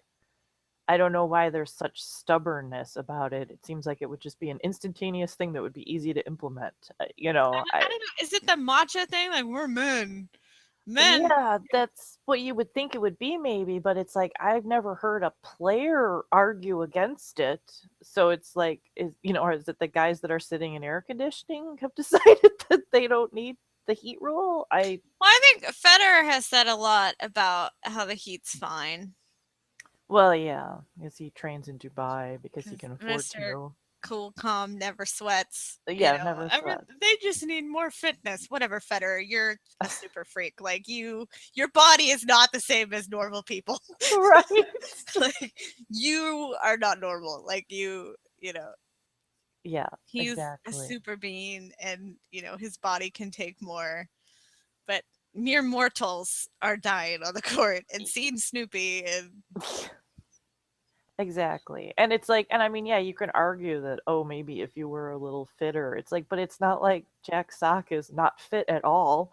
I don't know why there's such stubbornness about it. It seems like it would just be an instantaneous thing that would be easy to implement. I don't know. Is it the matcha thing? Like we're men. Men. Yeah, that's what you would think it would be maybe, but it's like I've never heard a player argue against it. So it's like or is it the guys that are sitting in air conditioning have decided that they don't need the heat rule. Well, I think Federer has said a lot about how the heat's fine. Well, yeah, because he trains in Dubai because he Because can afford Mr. to. Cool, calm, never sweats. Yeah, never sweat. They just need more fitness. Whatever, Federer, you're a super freak. Like your body is not the same as normal people. Right. Like you are not normal. Like Yeah, he's a exactly. super being, and his body can take more. But mere mortals are dying on the court, and seeing Snoopy and Exactly. And it's like, and I mean, yeah, you can argue that, oh, maybe if you were a little fitter, it's like, but it's not like Jack Sock is not fit at all.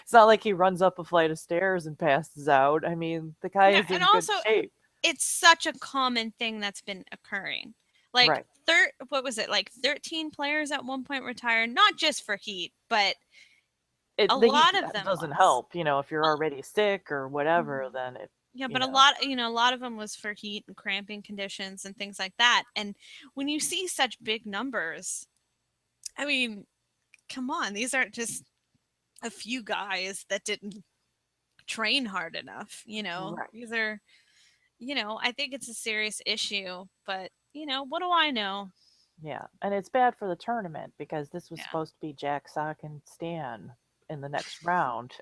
It's not like he runs up a flight of stairs and passes out. I mean, the guy yeah, is and in good also shape. it's such a common thing that's been occurring. Like Right. what was it? Like 13 players at one point retired, not just for heat, but a The heat lot of them doesn't was. help. If you're already sick or whatever, Mhm. then it, Yeah, you but know, a lot of them was for heat and cramping conditions and things like that. And when you see such big numbers, I mean, come on, these aren't just a few guys that didn't train hard enough. right. These are, I think it's a serious issue, but what do I know? Yeah. And it's bad for the tournament because this was Yeah. supposed to be Jack Sock and Stan in the next round.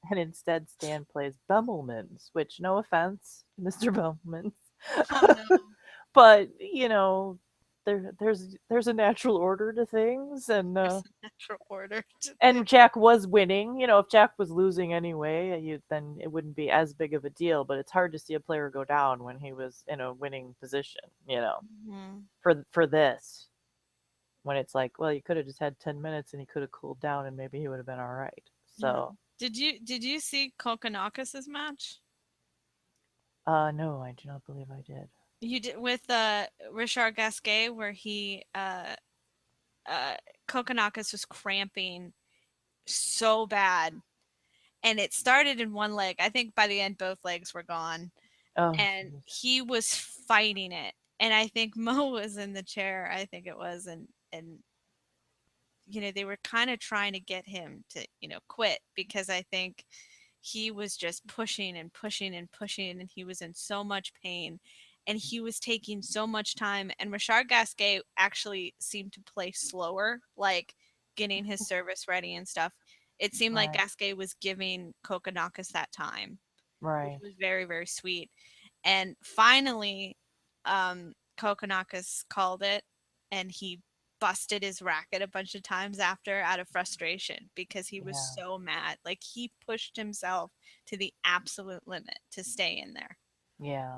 And instead Stan plays Bummelmans, which no offense, Mr. Bummelmans. Oh no. But, there's a natural order to things There's a natural order to and things. Jack was winning. If Jack was losing anyway, then it wouldn't be as big of a deal, but it's hard to see a player go down when he was in a winning position, Mhm. for this. When it's like, well, you could have just had 10 minutes and he could have cooled down and maybe he would have been all right. Yeah. So, Did you see Kokkinakis' match? no, I do not believe I did. You did with Richard Gasquet, where he uh Kokkinakis was cramping so bad, and it started in one leg. I think by the end both legs were gone, Oh, and jeez. he was fighting it. And I think Mo was in the chair. I think it was, and they were kind of trying to get him to quit, because I think he was just pushing and pushing and pushing, and he was in so much pain, and he was taking so much time. And Richard Gasquet actually seemed to play slower, like getting his service ready and stuff. It seemed like Right, Gasquet was giving Kokkinakis that time, which right. was very, very sweet. And finally, Kokkinakis called it, and he busted his racket a bunch of times after, out of frustration, because he was Yeah, so mad. Like, he pushed himself to the absolute limit to stay in there. yeah.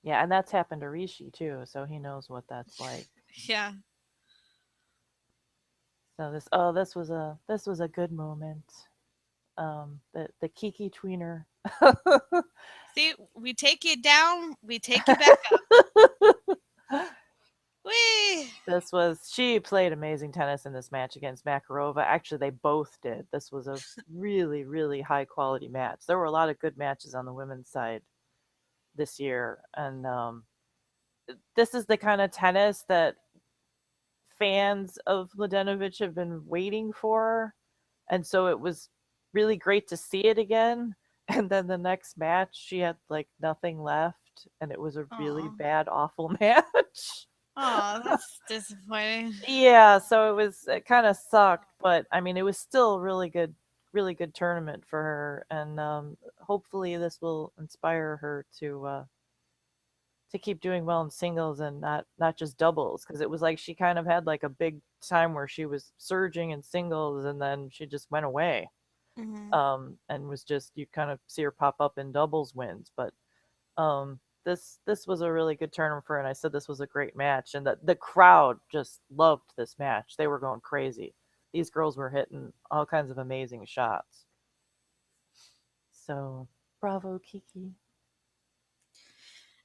Yeah, and that's happened to Rishi too, so he knows what that's like. Yeah. So this was a good moment. The Kiki tweener. See, we take you down, we take you back up. Whee! She played amazing tennis in this match against Makarova. Actually, they both did. This was a really, really high quality match. There were a lot of good matches on the women's side this year, and this is the kind of tennis that fans of Mladenovic have been waiting for, and so it was really great to see it again. And then the next match, she had like nothing left, and it was a really Aw. bad, awful match. Aw, that's disappointing. Yeah, so it kind of sucked, but I mean, it was still really good tournament for her, and hopefully this will inspire her to keep doing well in singles and not just doubles, because it was like she kind of had like a big time where she was surging in singles and then she just went away, Hmm. and was just, you kind of see her pop up in doubles wins, but this was a really good tournament for her, and I said this was a great match, and the crowd just loved this match. They were going crazy. These girls were hitting all kinds of amazing shots. So bravo, Kiki.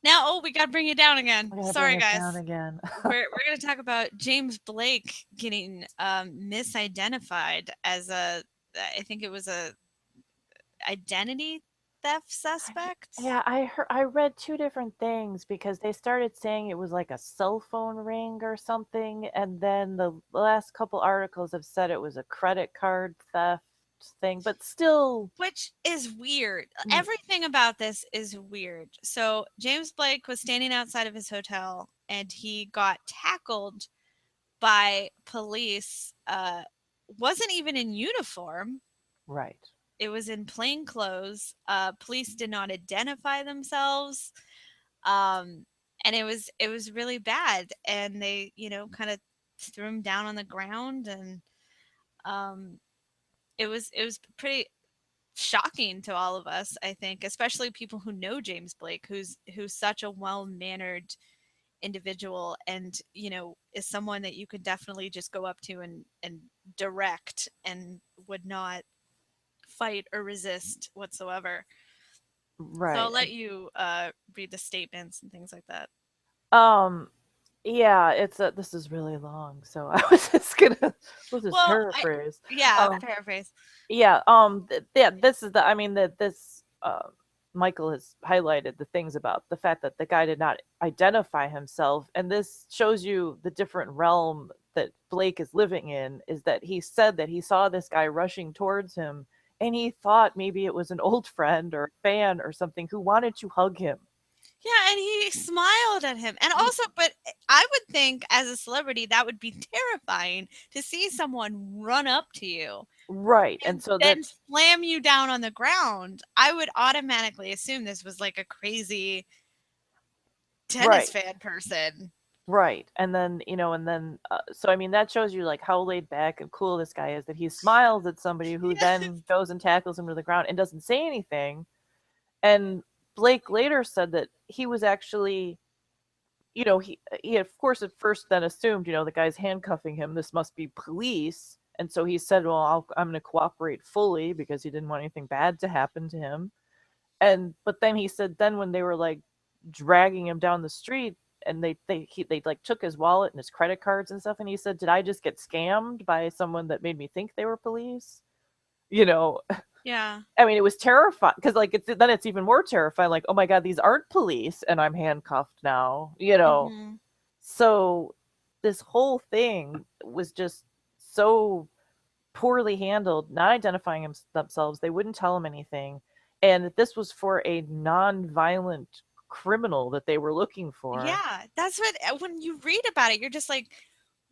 Now, oh, we gotta bring it down again. We gotta bring Sorry, it down guys. again. We're gonna talk about James Blake getting misidentified as a, I think it was a identity theft suspect. Yeah, I read two different things because they started saying it was like a cell phone ring or something, and then the last couple articles have said it was a credit card theft thing, but still. Which is weird. Mm. Everything about this is weird. So James Blake was standing outside of his hotel and he got tackled by police. Wasn't even in uniform. Right. It was in plain clothes. Police did not identify themselves. Um, and it was really bad. And they, kind of threw him down on the ground, and um, it was pretty shocking to all of us, I think, especially people who know James Blake, who's such a well-mannered individual, and is someone that you could definitely just go up to and direct, and would not fight or resist whatsoever. So I'll Right. let you read the statements and things like that. Um yeah, this is really long, so I was just gonna we'll just Well, paraphrase. yeah, Um paraphrase. yeah, yeah, this is the I mean that this Michael has highlighted the things about the fact that the guy did not identify himself, and this shows you the different realm that Blake is living in, is that he said that he saw this guy rushing towards him and he thought maybe it was an old friend or a fan or something who wanted to hug him. Yeah, and he smiled at him. And also, but I would think as a celebrity that would be terrifying to see someone run up to you Right. And and so then that's slam you down on the ground. I would automatically assume this was like a crazy tennis right. fan person. Right. And then, so I mean, that shows you like how laid back and cool this guy is, that he smiles at somebody who Yes. then goes and tackles him to the ground and doesn't say anything. And Blake later said that he was actually, he of course at first then assumed, the guy's handcuffing him. This must be police. And so he said, well, I'm going to cooperate fully because he didn't want anything bad to happen to him. But then he said, then when they were like dragging him down the street, and they like took his wallet and his credit cards and stuff, and he said, did I just get scammed by someone that made me think they were police? you know Yeah. I mean, it was terrifying because like it's even more terrifying, like, oh my god, these aren't police and I'm handcuffed now. Hmm. So this whole thing was just so poorly handled, not identifying themselves. They wouldn't tell him anything, and this was for a non-violent criminal that they were looking for. Yeah, that's what, when you read about it, you're just like,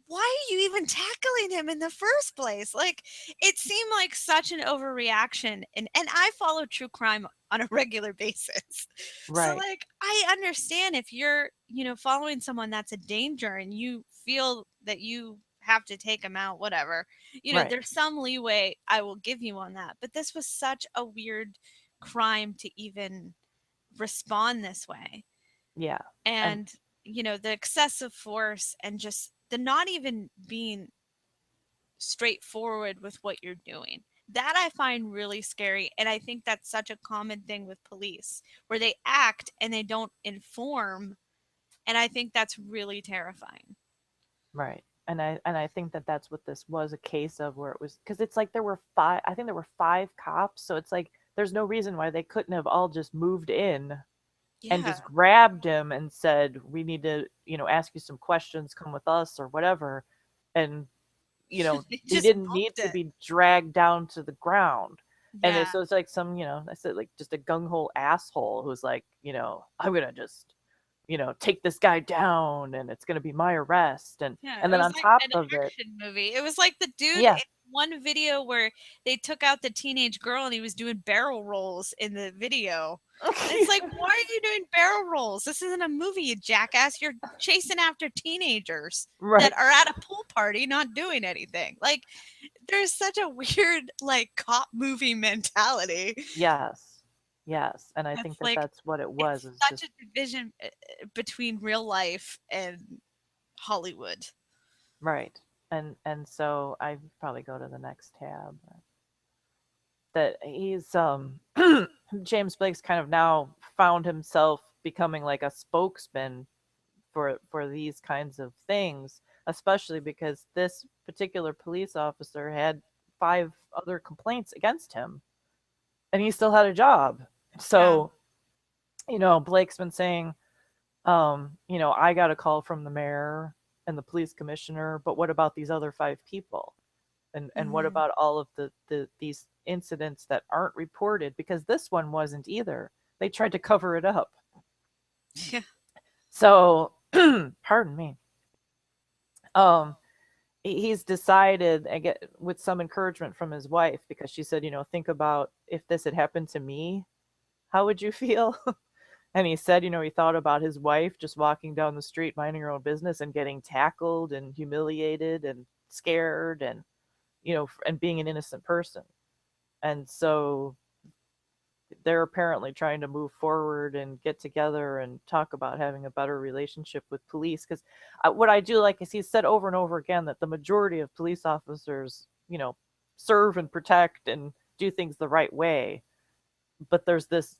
why are you even tackling him in the first place? Like, it seemed like such an overreaction. And I follow true crime on a regular basis. So, Right. like, I understand if you're, following someone that's a danger and you feel that you have to take them out, whatever. Right. There's some leeway I will give you on that. But this was such a weird crime to even respond this way. Yeah. And And, the excessive force and just the not even being straightforward with what you're doing. That I find really scary. And I think that's such a common thing with police, where they act and they don't inform. And I think that's really terrifying. right. And I think that that's what this was a case of, where it was, because it's like there were five. I think there were five cops, so it's like there's no reason why they couldn't have all just moved in and Yeah. just grabbed him and said, we need to, ask you some questions, come with us or whatever. And, They they just didn't need booked to it. be dragged down to the ground. And Yeah. so it's like some, I said, like just a gung ho asshole who's like, I'm going to just, take this guy down and it's going to be my arrest. And, Yeah, and it then was on like top an of it, action movie. It was like the dude in yeah, one video where they took out the teenage girl and he was doing barrel rolls in the video. And it's like, why are you doing barrel rolls? This isn't a movie, you jackass. You're chasing after teenagers right. that are at a pool party not doing anything. Like, there's such a weird, like, cop movie mentality. Yes. Yes. And I think It's that like, that's what it was, it's is such just a division between real life and Hollywood. right. And so I probably go to the next tab. That he's James Blake's kind of now found himself becoming like a spokesman for these kinds of things, especially because this particular police officer had five other complaints against him and he still had a job. So, Blake's been saying, I got a call from the mayor and the police commissioner, but what about these other 5 people? And what Mm-hmm. about all of these incidents that aren't reported? Because this one wasn't either. They tried to cover it up. Yeah. So, pardon me. Um, he's decided, with some encouragement from his wife, because she said, think about if this had happened to me, how would you feel? And he said, he thought about his wife just walking down the street, minding her own business and getting tackled and humiliated and scared and, and being an innocent person. And so they're apparently trying to move forward and get together and talk about having a better relationship with police. Because what I do like is he's said over and over again that the majority of police officers, serve and protect and do things the right way. But there's this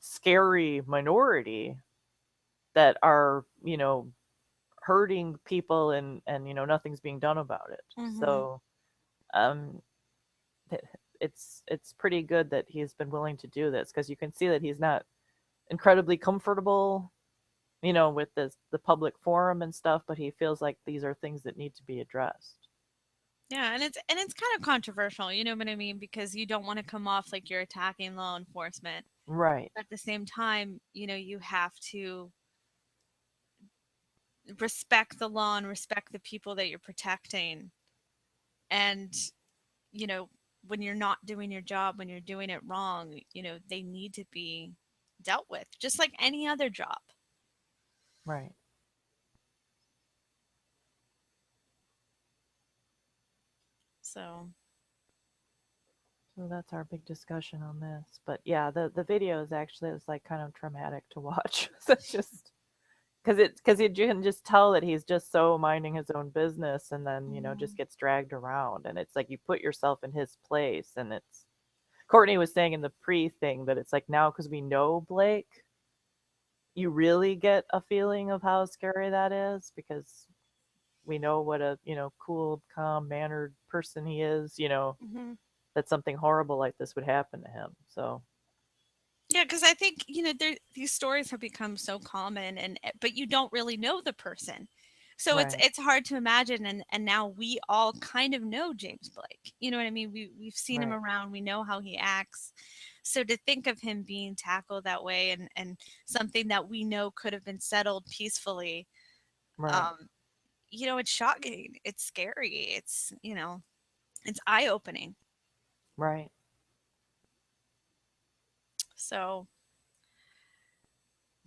scary minority that are, hurting people and nothing's being done about it. Mm-hmm. So um it's pretty good that he's been willing to do this, because you can see that he's not incredibly comfortable, with the public forum and stuff, but he feels like these are things that need to be addressed. Yeah, and it's kind of controversial, you know what I mean? Because you don't want to come off like you're attacking law enforcement. Right. At the same time, you have to respect the law and respect the people that you're protecting. And, you know, when you're not doing your job, when you're doing it wrong, they need to be dealt with, just like any other job. Right. So, So that's our big discussion on this. But yeah, the video is actually, it's like kind of traumatic to watch. So it's just because you can just tell that he's just so minding his own business, and then just mhm. gets dragged around, and it's like you put yourself in his place, and it's Courtney was saying in the pre thing that it's like now because we know Blake, you really get a feeling of how scary that is, because we know what a cool, calm mannered person he is, Mhm. that something horrible like this would happen to him. So Yeah, because I think these stories have become so common, and but you don't really know the person, so it's right, it's hard to imagine. And now we all kind of know James Blake. You know what I mean? We've seen him right, around. We know how he acts. So to think of him being tackled that way, and something that we know could have been settled peacefully, right, um, it's shocking. It's scary. It's eye opening. right. So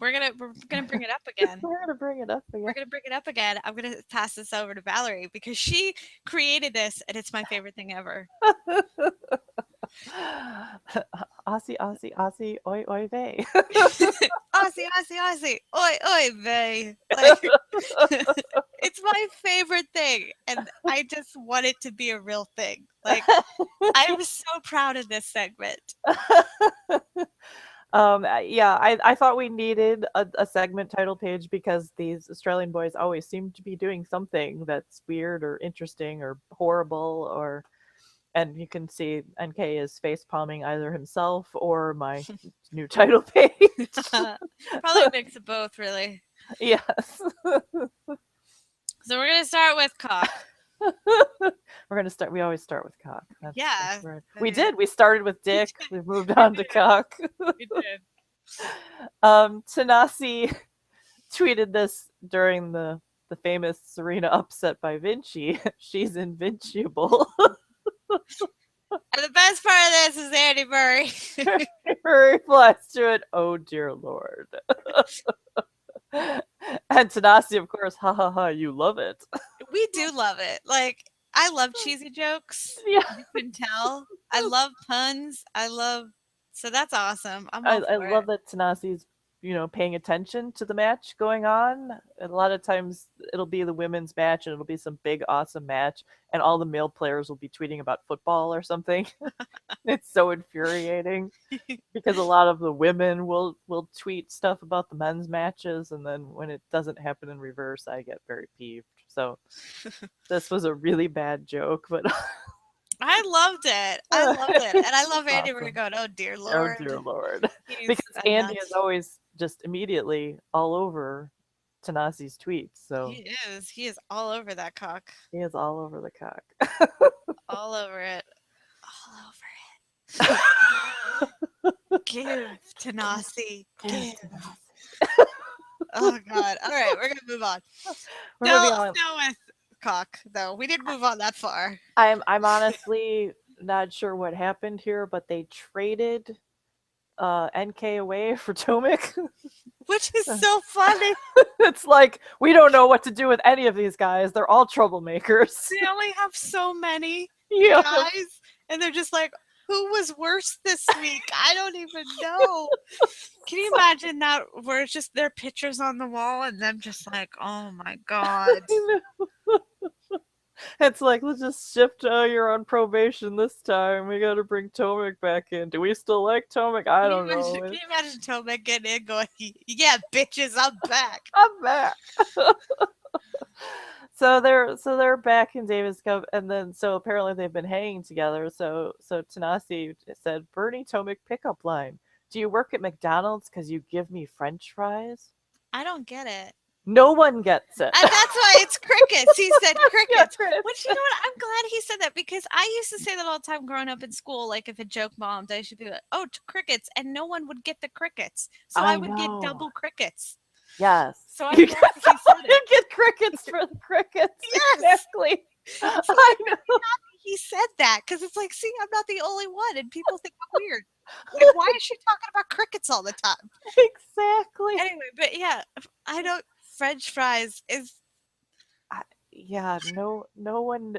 we're gonna bring it up again. We're gonna bring it up We're again. gonna bring it up again. I'm gonna pass this over to Valerie because she created this and it's my favorite thing ever. Aussie, Aussie, Aussie, oi, oi, vey. Aussie, Aussie, Aussie, oi, oi, vey. Like it's my favorite thing, and I just want it to be a real thing. Like I'm so proud of this segment. Yeah, I thought we needed a segment title page, because these Australian boys always seem to be doing something that's weird or interesting or horrible, or and you can see NK is face palming either himself or my new title page. Probably a mix of both, really. Yes. So we're gonna start with cock. We're gonna start. We always start with cock. That's Yeah, right. We uh, did. We started with we dick. did. We've moved We on to did. cock. We did. Thanasi tweeted this during the famous Serena upset by Vinci. She's invincible. And the best part of this is Andy Murray. Her replies to it, "Oh dear Lord." And Thanasi, of course, ha ha ha, you love it. We do love it. Like I love cheesy jokes. Yeah, You can tell. I love puns. So that's awesome. I'm all I for it. love that Tanasi's, paying attention to the match going on. A lot of times it'll be the women's match and it'll be some big awesome match, and all the male players will be tweeting about football or something. It's so infuriating, because a lot of the women will tweet stuff about the men's matches, and then when it doesn't happen in reverse, I get very peeved. So this was a really bad joke, but I loved it. I loved it. And I love Andy. We're Awesome. going, oh, dear Oh Lord. dear Lord. He's Because a Andy nut. is always just immediately all over Thanasi's tweets, so He is. He is all over that cock. he is all over the cock. All over it. All over it. Give, Thanasi. Give. Oh, God. All right, we're going to move on. We're moving on. Still with cock, though. We didn't move on that far. I'm honestly not sure what happened here, but they traded NK away for Tomic. Which is so funny. It's like we don't know what to do with any of these guys. They're all troublemakers. They only have so many Yeah. guys, and they're just like, who was worse this week? I don't even know. Can you imagine that where it's just their pictures on the wall and them just like, oh my God. It's like, let's just shift. Oh, you're on probation this time. We got to bring Tomic back in. Do we still like Tomic? I don't know. Can you imagine Tomic getting in going, yeah, bitches, I'm back. I'm back. So they're back in Davis Cup, and then so apparently they've been hanging together. So Thanasi said, Bernie Tomic pickup line. Do you work at McDonald's because you give me French fries? I don't get it. No one gets it. And that's why it's crickets. He said crickets. Yeah, crickets. Which, you know what? I'm glad he said that because I used to say that all the time growing up in school. Like, if a joke bombed, I should be like, oh, crickets. And no one would get the crickets. So I would get double crickets. Yes. So I'm glad he said it. You get crickets for the crickets. Yes. Exactly. So I know. he said that because it's like, see, I'm not the only one, and people think I'm weird. Like, why is she talking about crickets all the time? Exactly. Anyway, but yeah, I don't. French fries is. Yeah, no one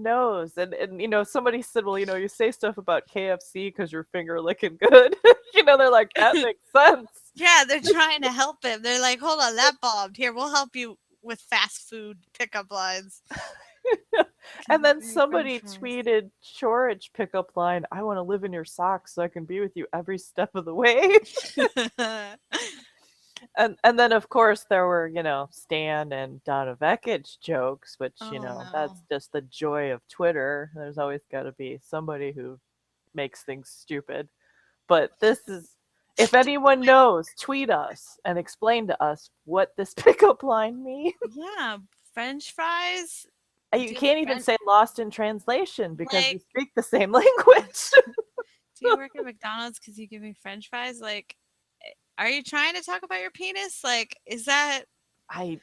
knows. And you know, somebody said, well, you know, you say stuff about KFC because your finger licking good. You know, they're like, that makes sense. Yeah, they're trying to help him. They're like, hold on, that bombed. Here, we'll help you with fast food pickup lines. And then somebody tweeted Chorich pickup line, I want to live in your socks so I can be with you every step of the way. And then of course there were, you know, Stan and Donovekic jokes, which, you know, that's just the joy of Twitter. There's always got to be somebody who makes things stupid. But this is, if anyone knows, tweet us and explain to us what this pickup line means. Yeah, French fries. You can't even say lost in translation because you speak the same language. Do you work at McDonald's because you give me French fries? Like, are you trying to talk about your penis? Like, is that? I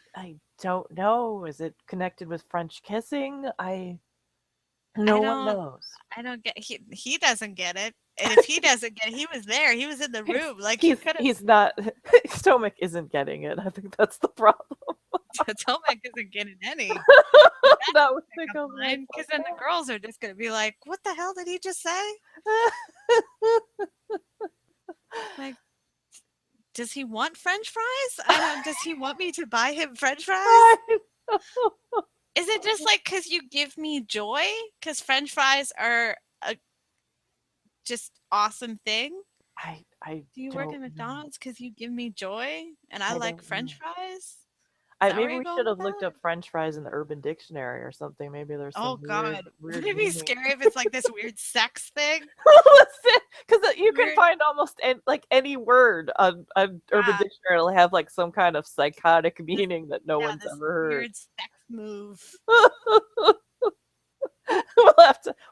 don't know. Is it connected with French kissing? No one knows. I don't get. He doesn't get it. And if he doesn't get it, he was there. He was in the room. Like, he's not. Tomic isn't getting it. I think that's the problem. Tomic isn't getting any. That would because then the girls are just gonna be like, "What the hell did he just say?" Like, does he want French fries? Does he want me to buy him French fries? Is it just like because you give me joy? Because French fries are a just awesome thing. Do you work at McDonald's because you give me joy and I like French fries? Maybe we should have looked up French fries in the Urban Dictionary or something. Maybe there's some weird Wouldn't it be scary if it's like this weird sex thing? Because you can find almost any word on Urban Dictionary. It'll have like some kind of psychotic meaning that no one's ever heard. Weird sex move.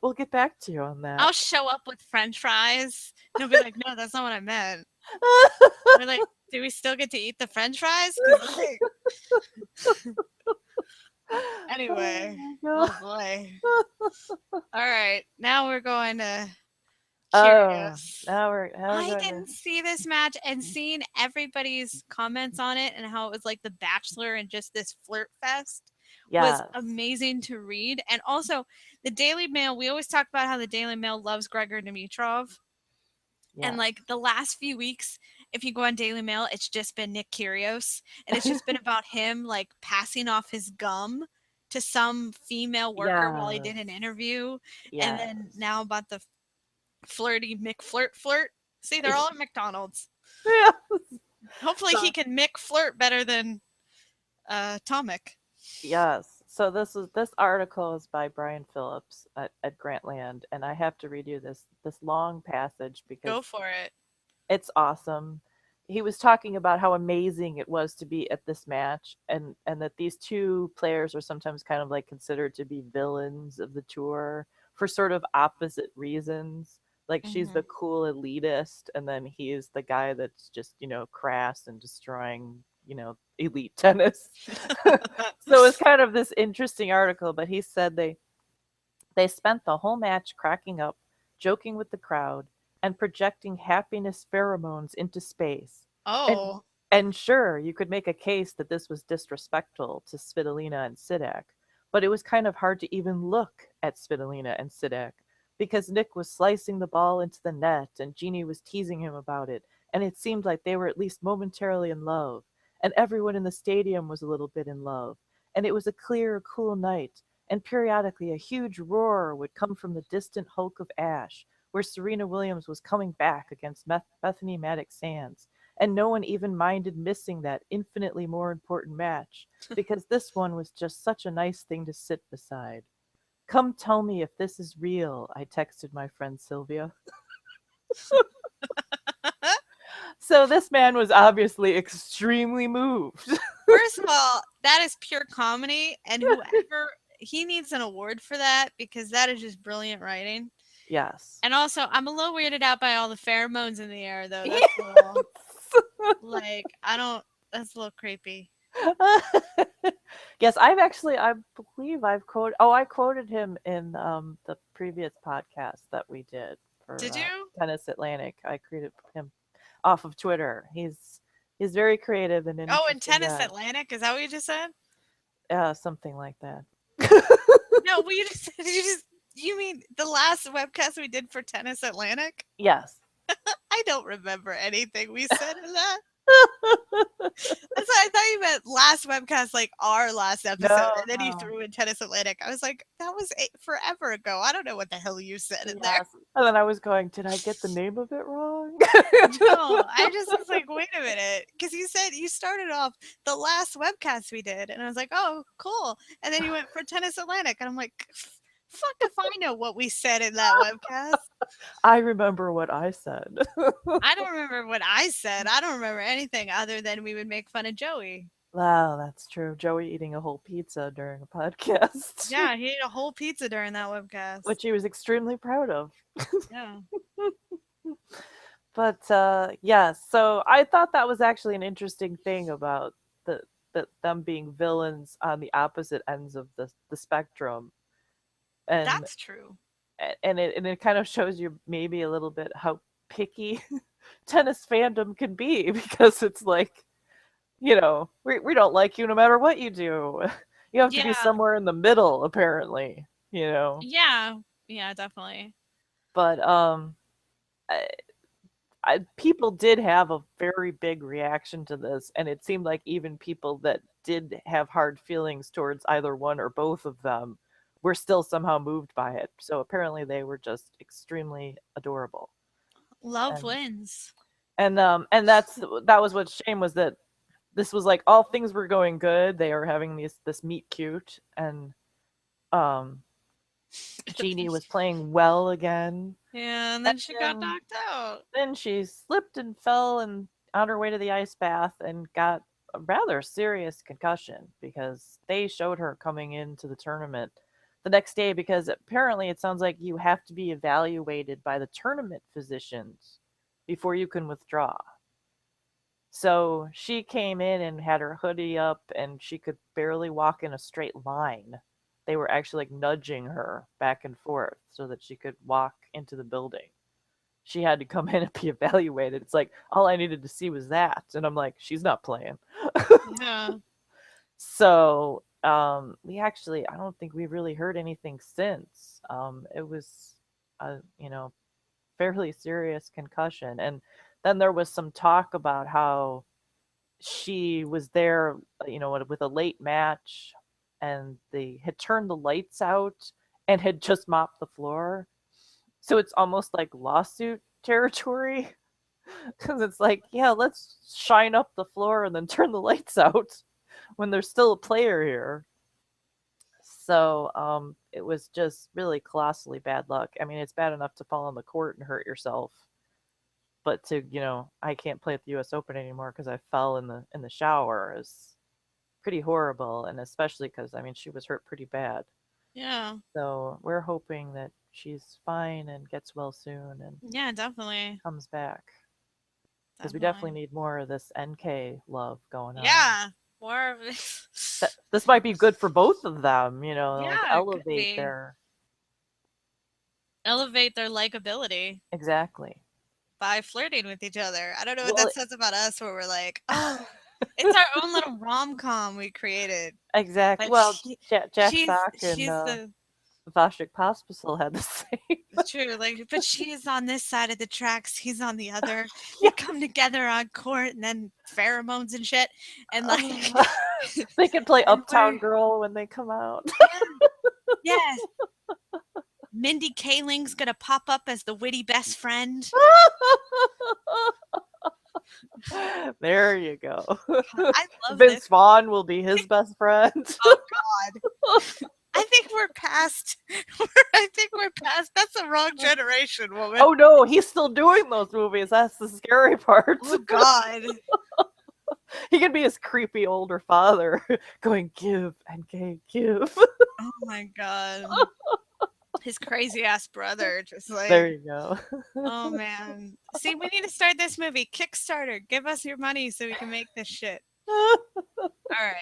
We'll get back to you on that. I'll show up with French fries. They'll be like, no, that's not what I meant. We're like, do we still get to eat the French fries? Anyway, oh boy. All right, now we're going to Kyrgios. I didn't see this match, and seeing everybody's comments on it and how it was like The Bachelor and just this flirt fest was amazing to read. And also, the Daily Mail, we always talk about how the Daily Mail loves Gregor Dimitrov. And like the last few weeks, if you go on Daily Mail, it's just been Nick Kyrgios, and it's just been about him like passing off his gum to some female worker while he did an interview, and then now about the flirty McFlirt. See, they're all at McDonald's. Yeah. Hopefully, he can McFlirt better than Tomic. Yes. So this article is by Brian Phillips at Grantland, and I have to read you this long passage because Go for it. it's awesome. He was talking about how amazing it was to be at this match, and that these two players are sometimes kind of like considered to be villains of the tour for sort of opposite reasons. Like she's Hmm. the cool elitist, and then he is the guy that's just, crass and destroying, elite tennis. So it's kind of this interesting article, but he said they spent the whole match cracking up, joking with the crowd, and projecting happiness pheromones into space. And Oh. and sure, you could make a case that this was disrespectful to Svitolina and Sidak, but it was kind of hard to even look at Svitolina and Sidak because Nick was slicing the ball into the net and Genie was teasing him about it, and it seemed like they were at least momentarily in love, and everyone in the stadium was a little bit in love, and it was a clear, cool night, and periodically a huge roar would come from the distant hulk of ash, where Serena Williams was coming back against Bethany Maddox Sands, and no one even minded missing that infinitely more important match, because this one was just such a nice thing to sit beside. Come tell me if this is real, I texted my friend Sylvia. So this man was obviously extremely moved. First of all, that is pure comedy, and whoever he needs an award for that because that is just brilliant writing. Yes. And also, I'm a little weirded out by all the pheromones in the air, though. That's Yes. a little like I don't. That's a little creepy. Yes, I believe I quoted him in the previous podcast that we did for Did you? Tennis Atlantic. I created him off of Twitter. He's very creative and an Oh, in interesting Tennis guy. Atlantic, is that what you just said? Something like that. No, well, you just said you mean the last webcast we did for Tennis Atlantic? Yes. I don't remember anything we said in that. That's what I thought you meant last webcast, like our last episode, No, and then you no. threw in Tennis Atlantic. I was like, that was forever ago. I don't know what the hell you said in there. Yes. And then I was going, did I get the name of it wrong? No, I just was like, wait a minute, because you said you started off the last webcast we did, and I was like, oh, cool, and then you went for Tennis Atlantic, and I'm like, fuck if I know what we said in that webcast. I remember what I said. I don't remember what I said. I don't remember anything other than we would make fun of Joey. Wow, that's true. Joey eating a whole pizza during a podcast. Yeah, he ate a whole pizza during that webcast. Which he was extremely proud of. Yeah. But yeah, so I thought that was actually an interesting thing about them being villains on the opposite ends of the spectrum. And That's true. it kind of shows you maybe a little bit how picky tennis fandom can be, because it's like, we don't like you no matter what you do. You have to be Yeah. somewhere in the middle, apparently, Yeah. Yeah, definitely. But people did have a very big reaction to this, and it seemed like even people that did have hard feelings towards either one or both of them were still somehow moved by it. So apparently they were just extremely adorable. Love And wins. and that was what shame was, that this was like all things were going good. They were having this meet cute, and Genie was playing well again. Yeah, and then she got knocked out. Then she slipped and fell and on her way to the ice bath and got a rather serious concussion, because they showed her coming into the tournament the next day, because apparently it sounds like you have to be evaluated by the tournament physicians before you can withdraw. So she came in and had her hoodie up and she could barely walk in a straight line. They were actually like nudging her back and forth so that she could walk into the building. She had to come in and be evaluated. It's like, all I needed to see was that. And I'm like, she's not playing. Yeah. So I don't think we've really heard anything since. It was a, fairly serious concussion. And then there was some talk about how she was there, with a late match, and they had turned the lights out and had just mopped the floor. So it's almost like lawsuit territory, because it's like, yeah, let's shine up the floor and then turn the lights out when there's still a player here. So it was just really colossally bad luck. I mean, it's bad enough to fall on the court and hurt yourself, but to, I can't play at the US Open anymore because I fell in the shower is pretty horrible, and especially because, I mean, she was hurt pretty bad. Yeah. So we're hoping that she's fine and gets well soon and Yeah, definitely. comes back. Because we definitely need more of this NK love going on. Yeah, more of this. This might be good for both of them, like Yeah, it could elevate be. Elevate their likability Exactly. by flirting with each other. I don't know what Well, that says about us, where we're like, oh, it's our own little rom-com we created. Exactly. But Well, Jack she's Sock and the Vasek Pospisil had the same. true, like, but she's on this side of the tracks, he's on the other. Yeah. They come together on court, and then pheromones and shit, and like they can play and Uptown Girl when they come out. Yes. Mindy Kaling's gonna pop up as the witty best friend. There you go. I love Vince this. Vaughn will be his best friend. Oh God. I think we're past. That's the wrong generation, woman. Oh no, he's still doing those movies. That's the scary part. Oh God. He could be his creepy older father going, give and give. Oh my God. His crazy ass brother, just like. There you go. Oh man. See, we need to start this movie. Kickstarter. Give us your money so we can make this shit. All right.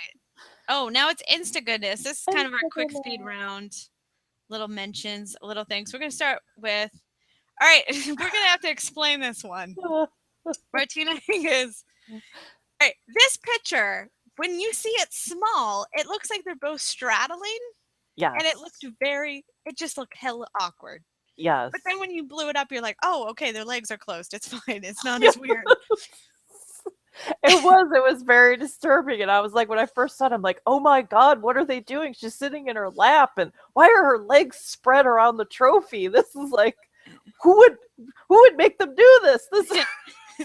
Oh, now it's Insta Goodness. This is kind of our quick speed round. Little mentions, little things. We're gonna start with. All right, we're gonna have to explain this one. Martina Hingis. All right, this picture, when you see it small, it looks like they're both straddling. Yeah. And it just looked hella awkward. Yes. But then when you blew it up, you're like, oh, okay, their legs are closed. It's fine. It's not as weird. It was very disturbing. And I was like, when I first saw it, I'm like, oh my God, what are they doing? She's sitting in her lap, and why are her legs spread around the trophy? This is like, who would make them do this? This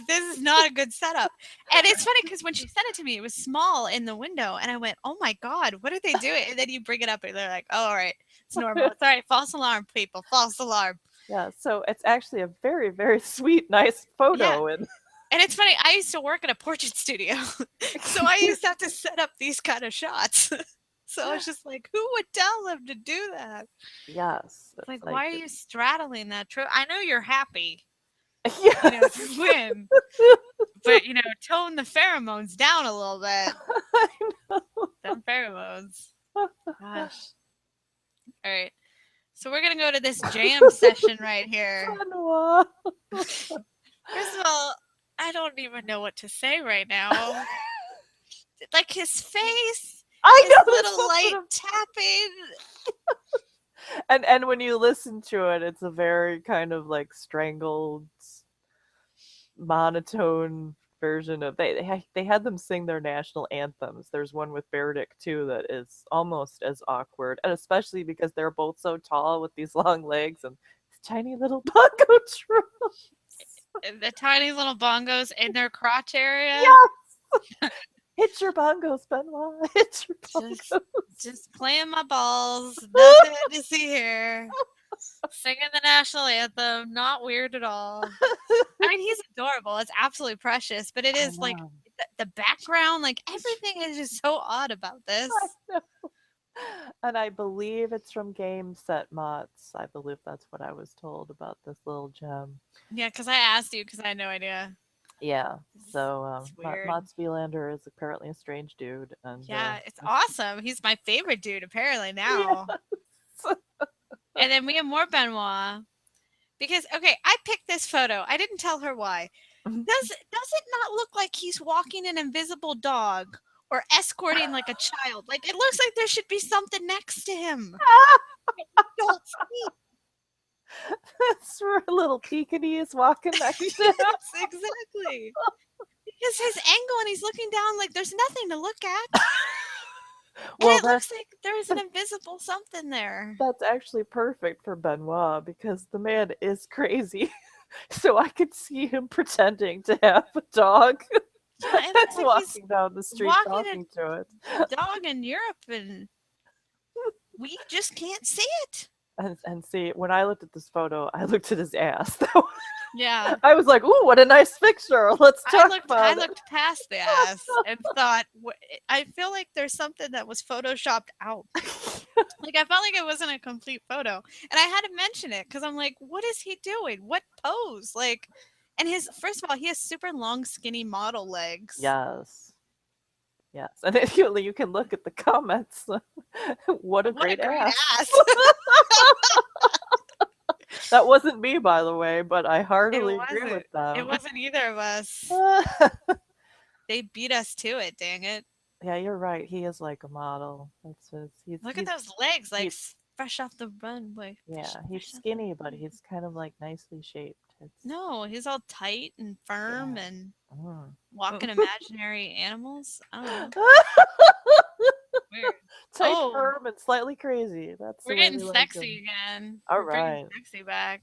is not a good setup. And it's funny because when she sent it to me, it was small in the window, and I went, oh my God, what are they doing? And then you bring it up, and they're like, oh, all right, it's normal. It's all right. False alarm, people. False alarm. Yeah, so it's actually a very, very sweet, nice photo. Yeah. And it's funny, I used to work at a portrait studio, so I used to have to set up these kind of shots. So I was just like, who would tell them to do that? Yes. It's like, why are you straddling that trophy? I know you're happy. Yes. To win. But, tone the pheromones down a little bit. I know. Them pheromones. Gosh. All right. So we're going to go to this jam session right here. First of all, I don't even know what to say right now. Like his face. I know, his little light tapping. And when you listen to it, it's a very kind of like strangled, monotone version of they had them sing their national anthems. There's one with Berdick too that is almost as awkward, and especially because they're both so tall with these long legs and tiny little bongo drums. The tiny little bongos in their crotch area. Yes. Hit your bongos, Benoît. Hit your bongos. Just playing my balls. Nothing to see here. Singing the national anthem. Not weird at all. I mean, he's adorable. It's absolutely precious. But it is like the background, like everything is just so odd about this. I know. And I believe it's from Game Set Mott's. I believe that's what I was told about this little gem. Yeah, because I asked you because I had no idea. Yeah, so Mats Wielander is apparently a strange dude. And yeah, it's awesome. He's my favorite dude apparently now. Yes. And then we have more Benoît. Because, okay, I picked this photo. I didn't tell her why. Does it not look like he's walking an invisible dog or escorting like a child? Like, it looks like there should be something next to him. Don't see. That's where a little Kiki is walking next to him. Yes, exactly. Because his angle and he's looking down like there's nothing to look at. Well, it looks like there's an invisible something there. That's actually perfect for Benoît because the man is crazy. So I could see him pretending to have a dog. Yeah, that's like walking down the street talking to it. Dog in Europe and we just can't see it. And see, when I looked at this photo, I looked at his ass. Yeah. I was like, "Ooh, what a nice picture! Let's talk about I it." looked past the ass and thought, I feel like there's something that was photoshopped out. Like, I felt like it wasn't a complete photo. And I had to mention it because I'm like, what is he doing? What pose? Like, and first of all, he has super long, skinny model legs. Yes. Yes. And if you can look at the comments. What a great ass. That wasn't me, by the way, but I heartily agree with them. It wasn't either of us. They beat us to it, dang it. Yeah, you're right. He is like a model. Look at those legs, like fresh off the runway. Yeah, he's skinny, but he's kind of like nicely shaped. No, he's all tight and firm Yeah. and walking imaginary animals. I don't know. Weird. Tight, firm, and slightly crazy. We're getting sexy again. All We're bringing right. sexy back.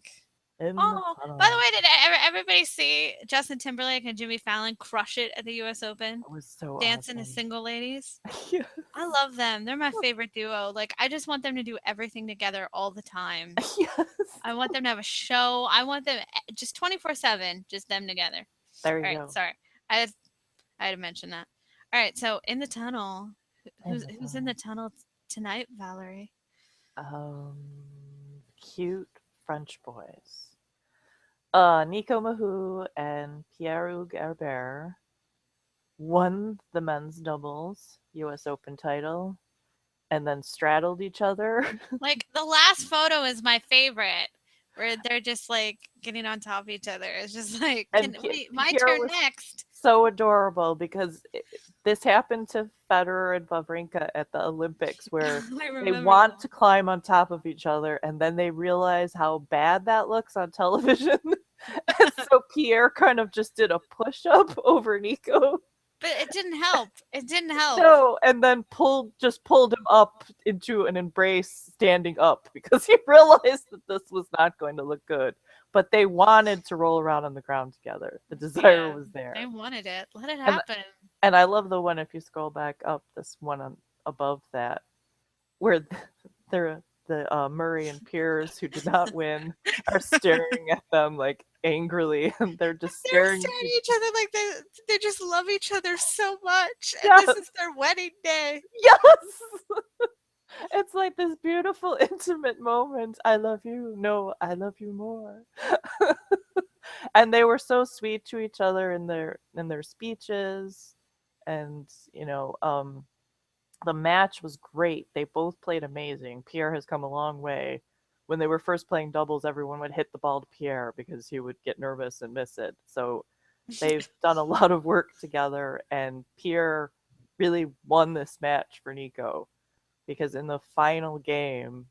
By the way, did everybody see Justin Timberlake and Jimmy Fallon crush it at the U.S. Open? It was so dancing awesome. as single ladies. Yes. I love them. They're my favorite duo. Like, I just want them to do everything together all the time. Yes. I want them to have a show. I want them just 24/7, just them together. There you go. Sorry, I had to mention that. All right, so in the tunnel, who's in the tunnel tonight, Valerie? Cute French boys. Nico Mahut and Pierre-Hugues Herbert won the men's doubles U.S. Open title and then straddled each other. Like, the last photo is my favorite, where they're just like getting on top of each other. It's just like, my turn next. So adorable because this happened to Federer and Wawrinka at the Olympics, where they want to climb on top of each other and then they realize how bad that looks on television. And so Pierre kind of just did a push-up over Nico. But it didn't help. It didn't help. No, and then pulled him up into an embrace standing up because he realized that this was not going to look good. But they wanted to roll around on the ground together. The desire was there. They wanted it. Let it happen. And I love the one, if you scroll back up, this one above that, where the Murray and Piers, who did not win, are staring at them like angrily, and they're just staring at each other like they just love each other so much. And this is their wedding day. Yes. It's like this beautiful, intimate moment. I love you. No, I love you more. And they were so sweet to each other in their speeches, and the match was great. They both played amazing. Pierre has come a long way. When they were first playing doubles, everyone would hit the ball to Pierre because he would get nervous and miss it. So they've done a lot of work together, and Pierre really won this match for Nico because in the final game,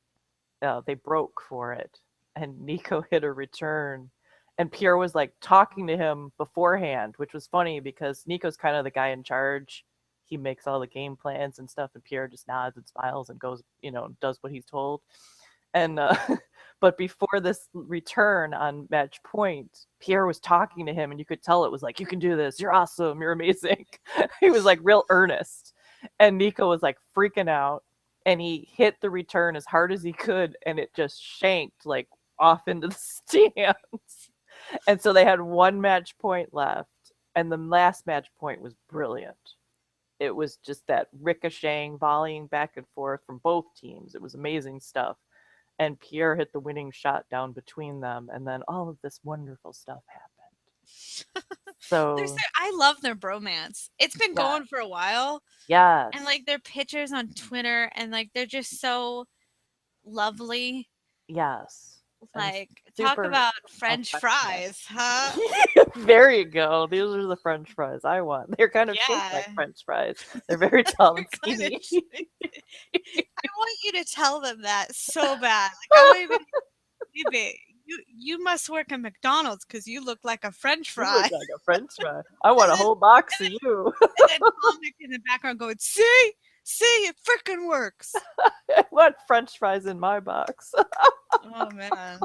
they broke for it, and Nico hit a return. And Pierre was like talking to him beforehand, which was funny because Nico's kind of the guy in charge. He makes all the game plans and stuff, and Pierre just nods and smiles and goes, does what he's told. And but before this return on match point, Pierre was talking to him, and you could tell it was like, you can do this, you're awesome, you're amazing. He was like real earnest, and Nico was like freaking out, and he hit the return as hard as he could, and it just shanked like off into the stands. And so they had one match point left, and the last match point was brilliant. It was just that ricocheting, volleying back and forth from both teams. It was amazing stuff. And Pierre hit the winning shot down between them, and then all of this wonderful stuff happened. So I love their bromance. It's been going for a while. Yes. And like their pictures on Twitter, and like they're just so lovely. Yes. Like, talk about French fries, huh? There you go. These are the French fries I want. They're kind of shaped like French fries. They're very tall and skinny. I want you to tell them that so bad. Like, I want you to, you must work at McDonald's because you look like a French fry. You look like a French fry. I want a whole box of you. And then Tomic in the background going, see, it freaking works. I want French fries in my box. Oh man!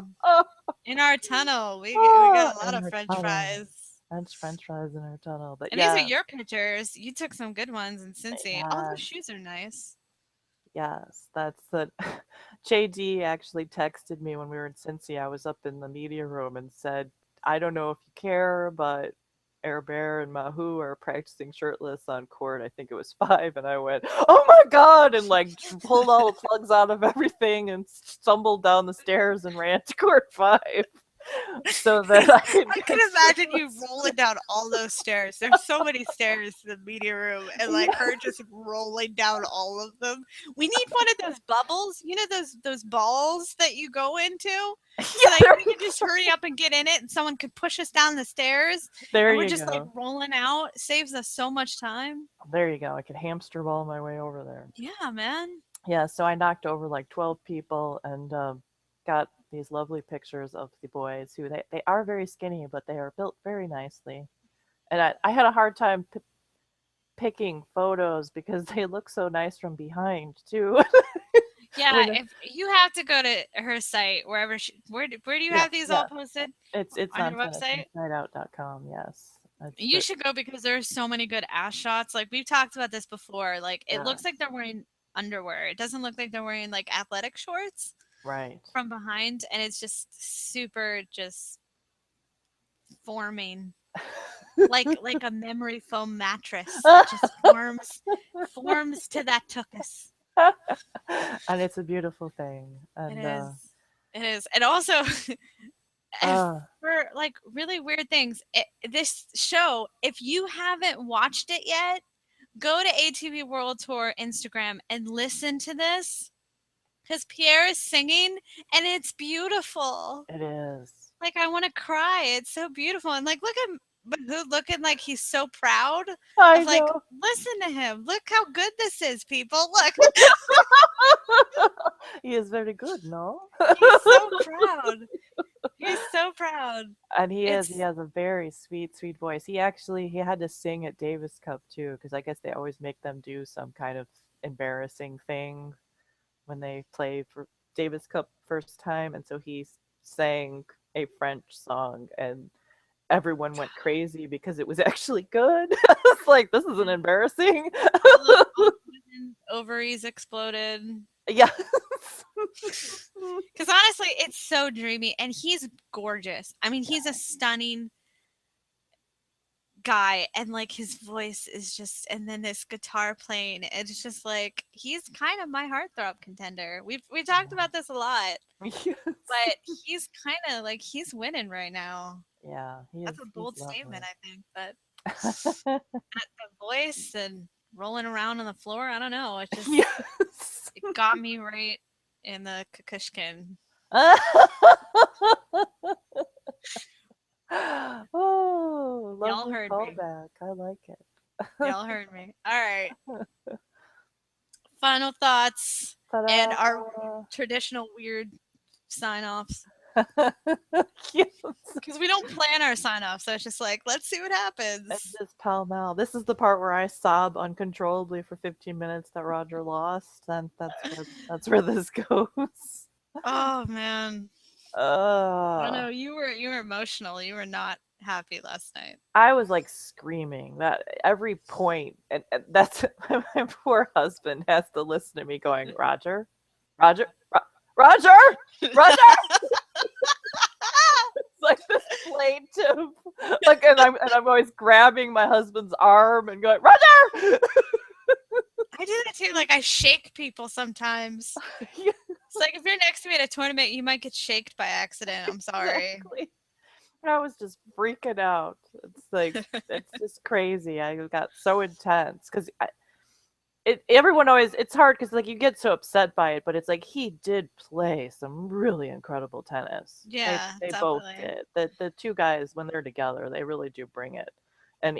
In our tunnel, we got a lot of French fries. French fries in our tunnel. But and these are your pictures. You took some good ones in Cincy. All the shoes are nice. Yes, that's the JD actually texted me when we were in Cincy. I was up in the media room and said, I don't know if you care, but Herbert and Mahut are practicing shirtless on court. I think it was 5. And I went, oh my God, and like pulled all the plugs out of everything and stumbled down the stairs and ran to court 5. So that I can imagine you rolling down all those stairs. There's so many stairs to the media room, and like her just rolling down all of them. We need one of those bubbles, you know, those balls that you go into, so that we can just hurry up and get in it, and someone could push us down the stairs. There and we're you just go. like rolling out. It saves us so much time. There you go. I could hamster ball my way over there. Yeah, man. Yeah, so I knocked over like 12 people and got these lovely pictures of the boys who they are very skinny, but they are built very nicely. And I had a hard time picking photos because they look so nice from behind too. Yeah, if you have to go to her site, wherever where do you have these all posted? It's on on your website? InsideOut.com, yes. You should go because there's so many good ass shots. Like we've talked about this before. Like it looks like they're wearing underwear. It doesn't look like they're wearing like athletic shorts. Right. From behind, and it's just super just forming. like a memory foam mattress. It just forms to that tuchus. And it's a beautiful thing. And it is. And also for like really weird things, this show, if you haven't watched it yet, go to ATV World Tour Instagram and listen to this, because Pierre is singing and it's beautiful. It is. Like I want to cry. It's so beautiful. And like look at Mahut looking like he's so proud. I of, know. like, listen to him. Look how good this is, people. Look. He is very good, no? He's so proud. He's so proud. And he has a very sweet, sweet voice. He had to sing at Davis Cup too, because I guess they always make them do some kind of embarrassing thing when they play for Davis Cup first time, and so he sang a French song, and everyone went crazy because it was actually good. It's like, this isn't embarrassing. Ovaries exploded. Yeah. Because honestly, it's so dreamy, and he's gorgeous. I mean, he's a stunning guy, and like his voice is just, and then this guitar playing, it's just like he's kind of my heartthrob contender. We've talked about this a lot. Yes. But he's kind of like he's winning right now. Yeah, that's a bold statement, I think. But the voice and rolling around on the floor, I don't know. It just it got me right in the kukushkin. Oh, y'all heard callback. I like it. Y'all heard me. All right. Final thoughts. Ta-da. And our traditional weird sign-offs. Because we don't plan our sign-offs, so it's just like, let's see what happens. It's just pell-mell. This is the part where I sob uncontrollably for 15 minutes that Roger lost, and that's where this goes. Oh man. I don't know. You were emotional. You were not happy last night. I was like screaming that every point, and that's my poor husband has to listen to me going, Roger. It's like this plaintive, like, and I'm always grabbing my husband's arm and going, Roger. I do that too. Like I shake people sometimes. It's like if you're next to me at a tournament, you might get shaked by accident. I'm sorry. Exactly. I was just freaking out. It's like it's just crazy. I got so intense because everyone always, it's hard because like you get so upset by it, but it's like he did play some really incredible tennis. Yeah, they both did. The two guys, when they're together, they really do bring it. And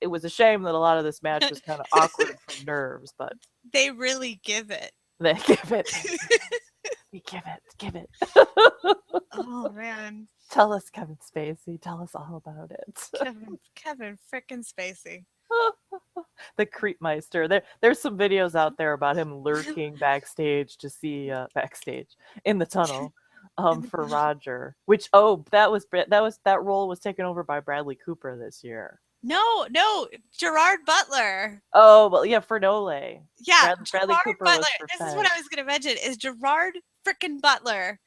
it was a shame that a lot of this match was kind of awkward from nerves, but they really give it. They give it. We give it. Oh man. Tell us, Kevin Spacey. Tell us all about it. Kevin frickin' Spacey. The Creepmeister. There's some videos out there about him lurking backstage to see backstage in the tunnel for Roger. Which that role was taken over by Bradley Cooper this year. No, Gerard Butler. Oh, well, yeah, Fernole. Yeah, Bradley Gerard Cooper Butler. was for This is Fed. what I was going to mention is Gerard frickin' Butler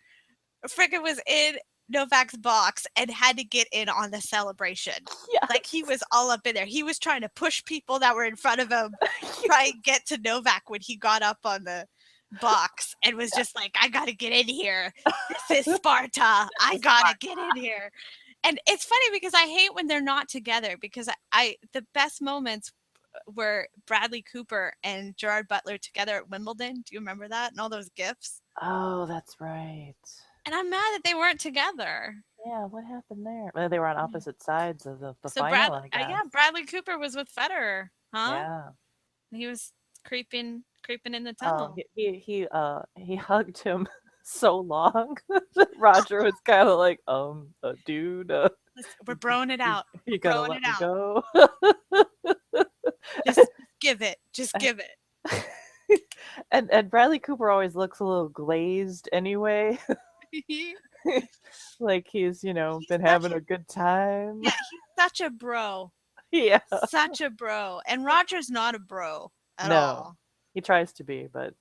frickin' was in Novak's box and had to get in on the celebration. Yeah. Like he was all up in there. He was trying to push people that were in front of him, try and get to Novak when he got up on the box and was just like, I gotta get in here. This is Sparta. I gotta get in here. And it's funny because I hate when they're not together because I the best moments were Bradley Cooper and Gerard Butler together at Wimbledon. Do you remember that? And all those gifs? Oh, that's right. And I'm mad that they weren't together. Yeah, what happened there? Well, they were on opposite sides of the So final, I guess. yeah, Bradley Cooper was with Federer, huh? Yeah. He was creeping in the Oh, tunnel. he hugged him so long. Roger was kind of like, dude, We're broing it out. you gotta let me go. Just give it. Just give it. And Bradley Cooper always looks a little glazed anyway. Like he's been having a good time. Yeah, he's such a bro. Yeah. Such a bro. And Roger's not a bro at all. He tries to be, but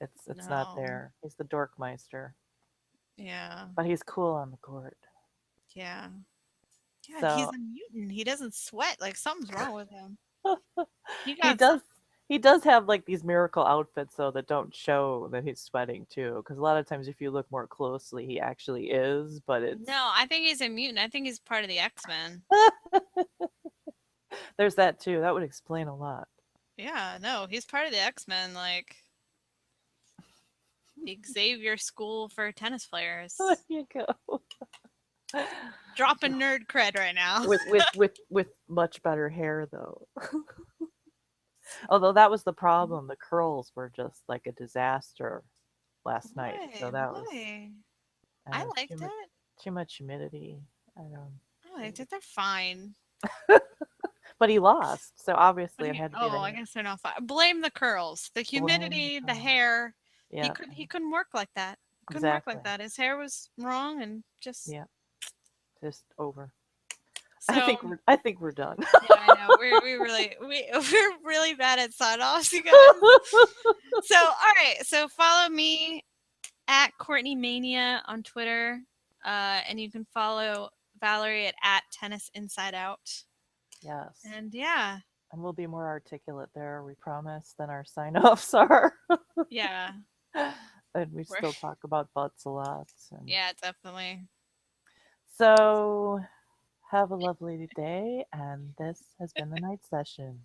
it's not there. He's the dorkmeister. Yeah. But he's cool on the court. Yeah. Yeah, So, he's a mutant. He doesn't sweat. Like something's wrong with him. He does have like these miracle outfits though that don't show that he's sweating too. Because a lot of times if you look more closely, he actually is. But it's No, I think he's a mutant. I think he's part of the X-Men. There's that too. That would explain a lot. Yeah, no, he's part of the X-Men. Like the Xavier School for tennis players. There you go. Dropping nerd cred right now. with much better hair though. Although that was the problem. The curls were just like a disaster last night. So that was I liked it. Too much humidity. I liked it. They're fine. But he lost, so obviously it had to be. I guess they're not fine. Blame the curls, the humidity, the hair. Yeah. He couldn't work like that. Couldn't work like that. His hair was wrong and just over. So, I think we're done. Yeah, I know. We're really bad at sign-offs, you guys. So all right, so follow me at Courtney Mania on Twitter, and you can follow Valerie at Tennis Inside Out. Yes. And yeah. And we'll be more articulate there, we promise, than our sign-offs are. Yeah. And we still talk about butts a lot. Yeah, definitely. So have a lovely day, and this has been the night session.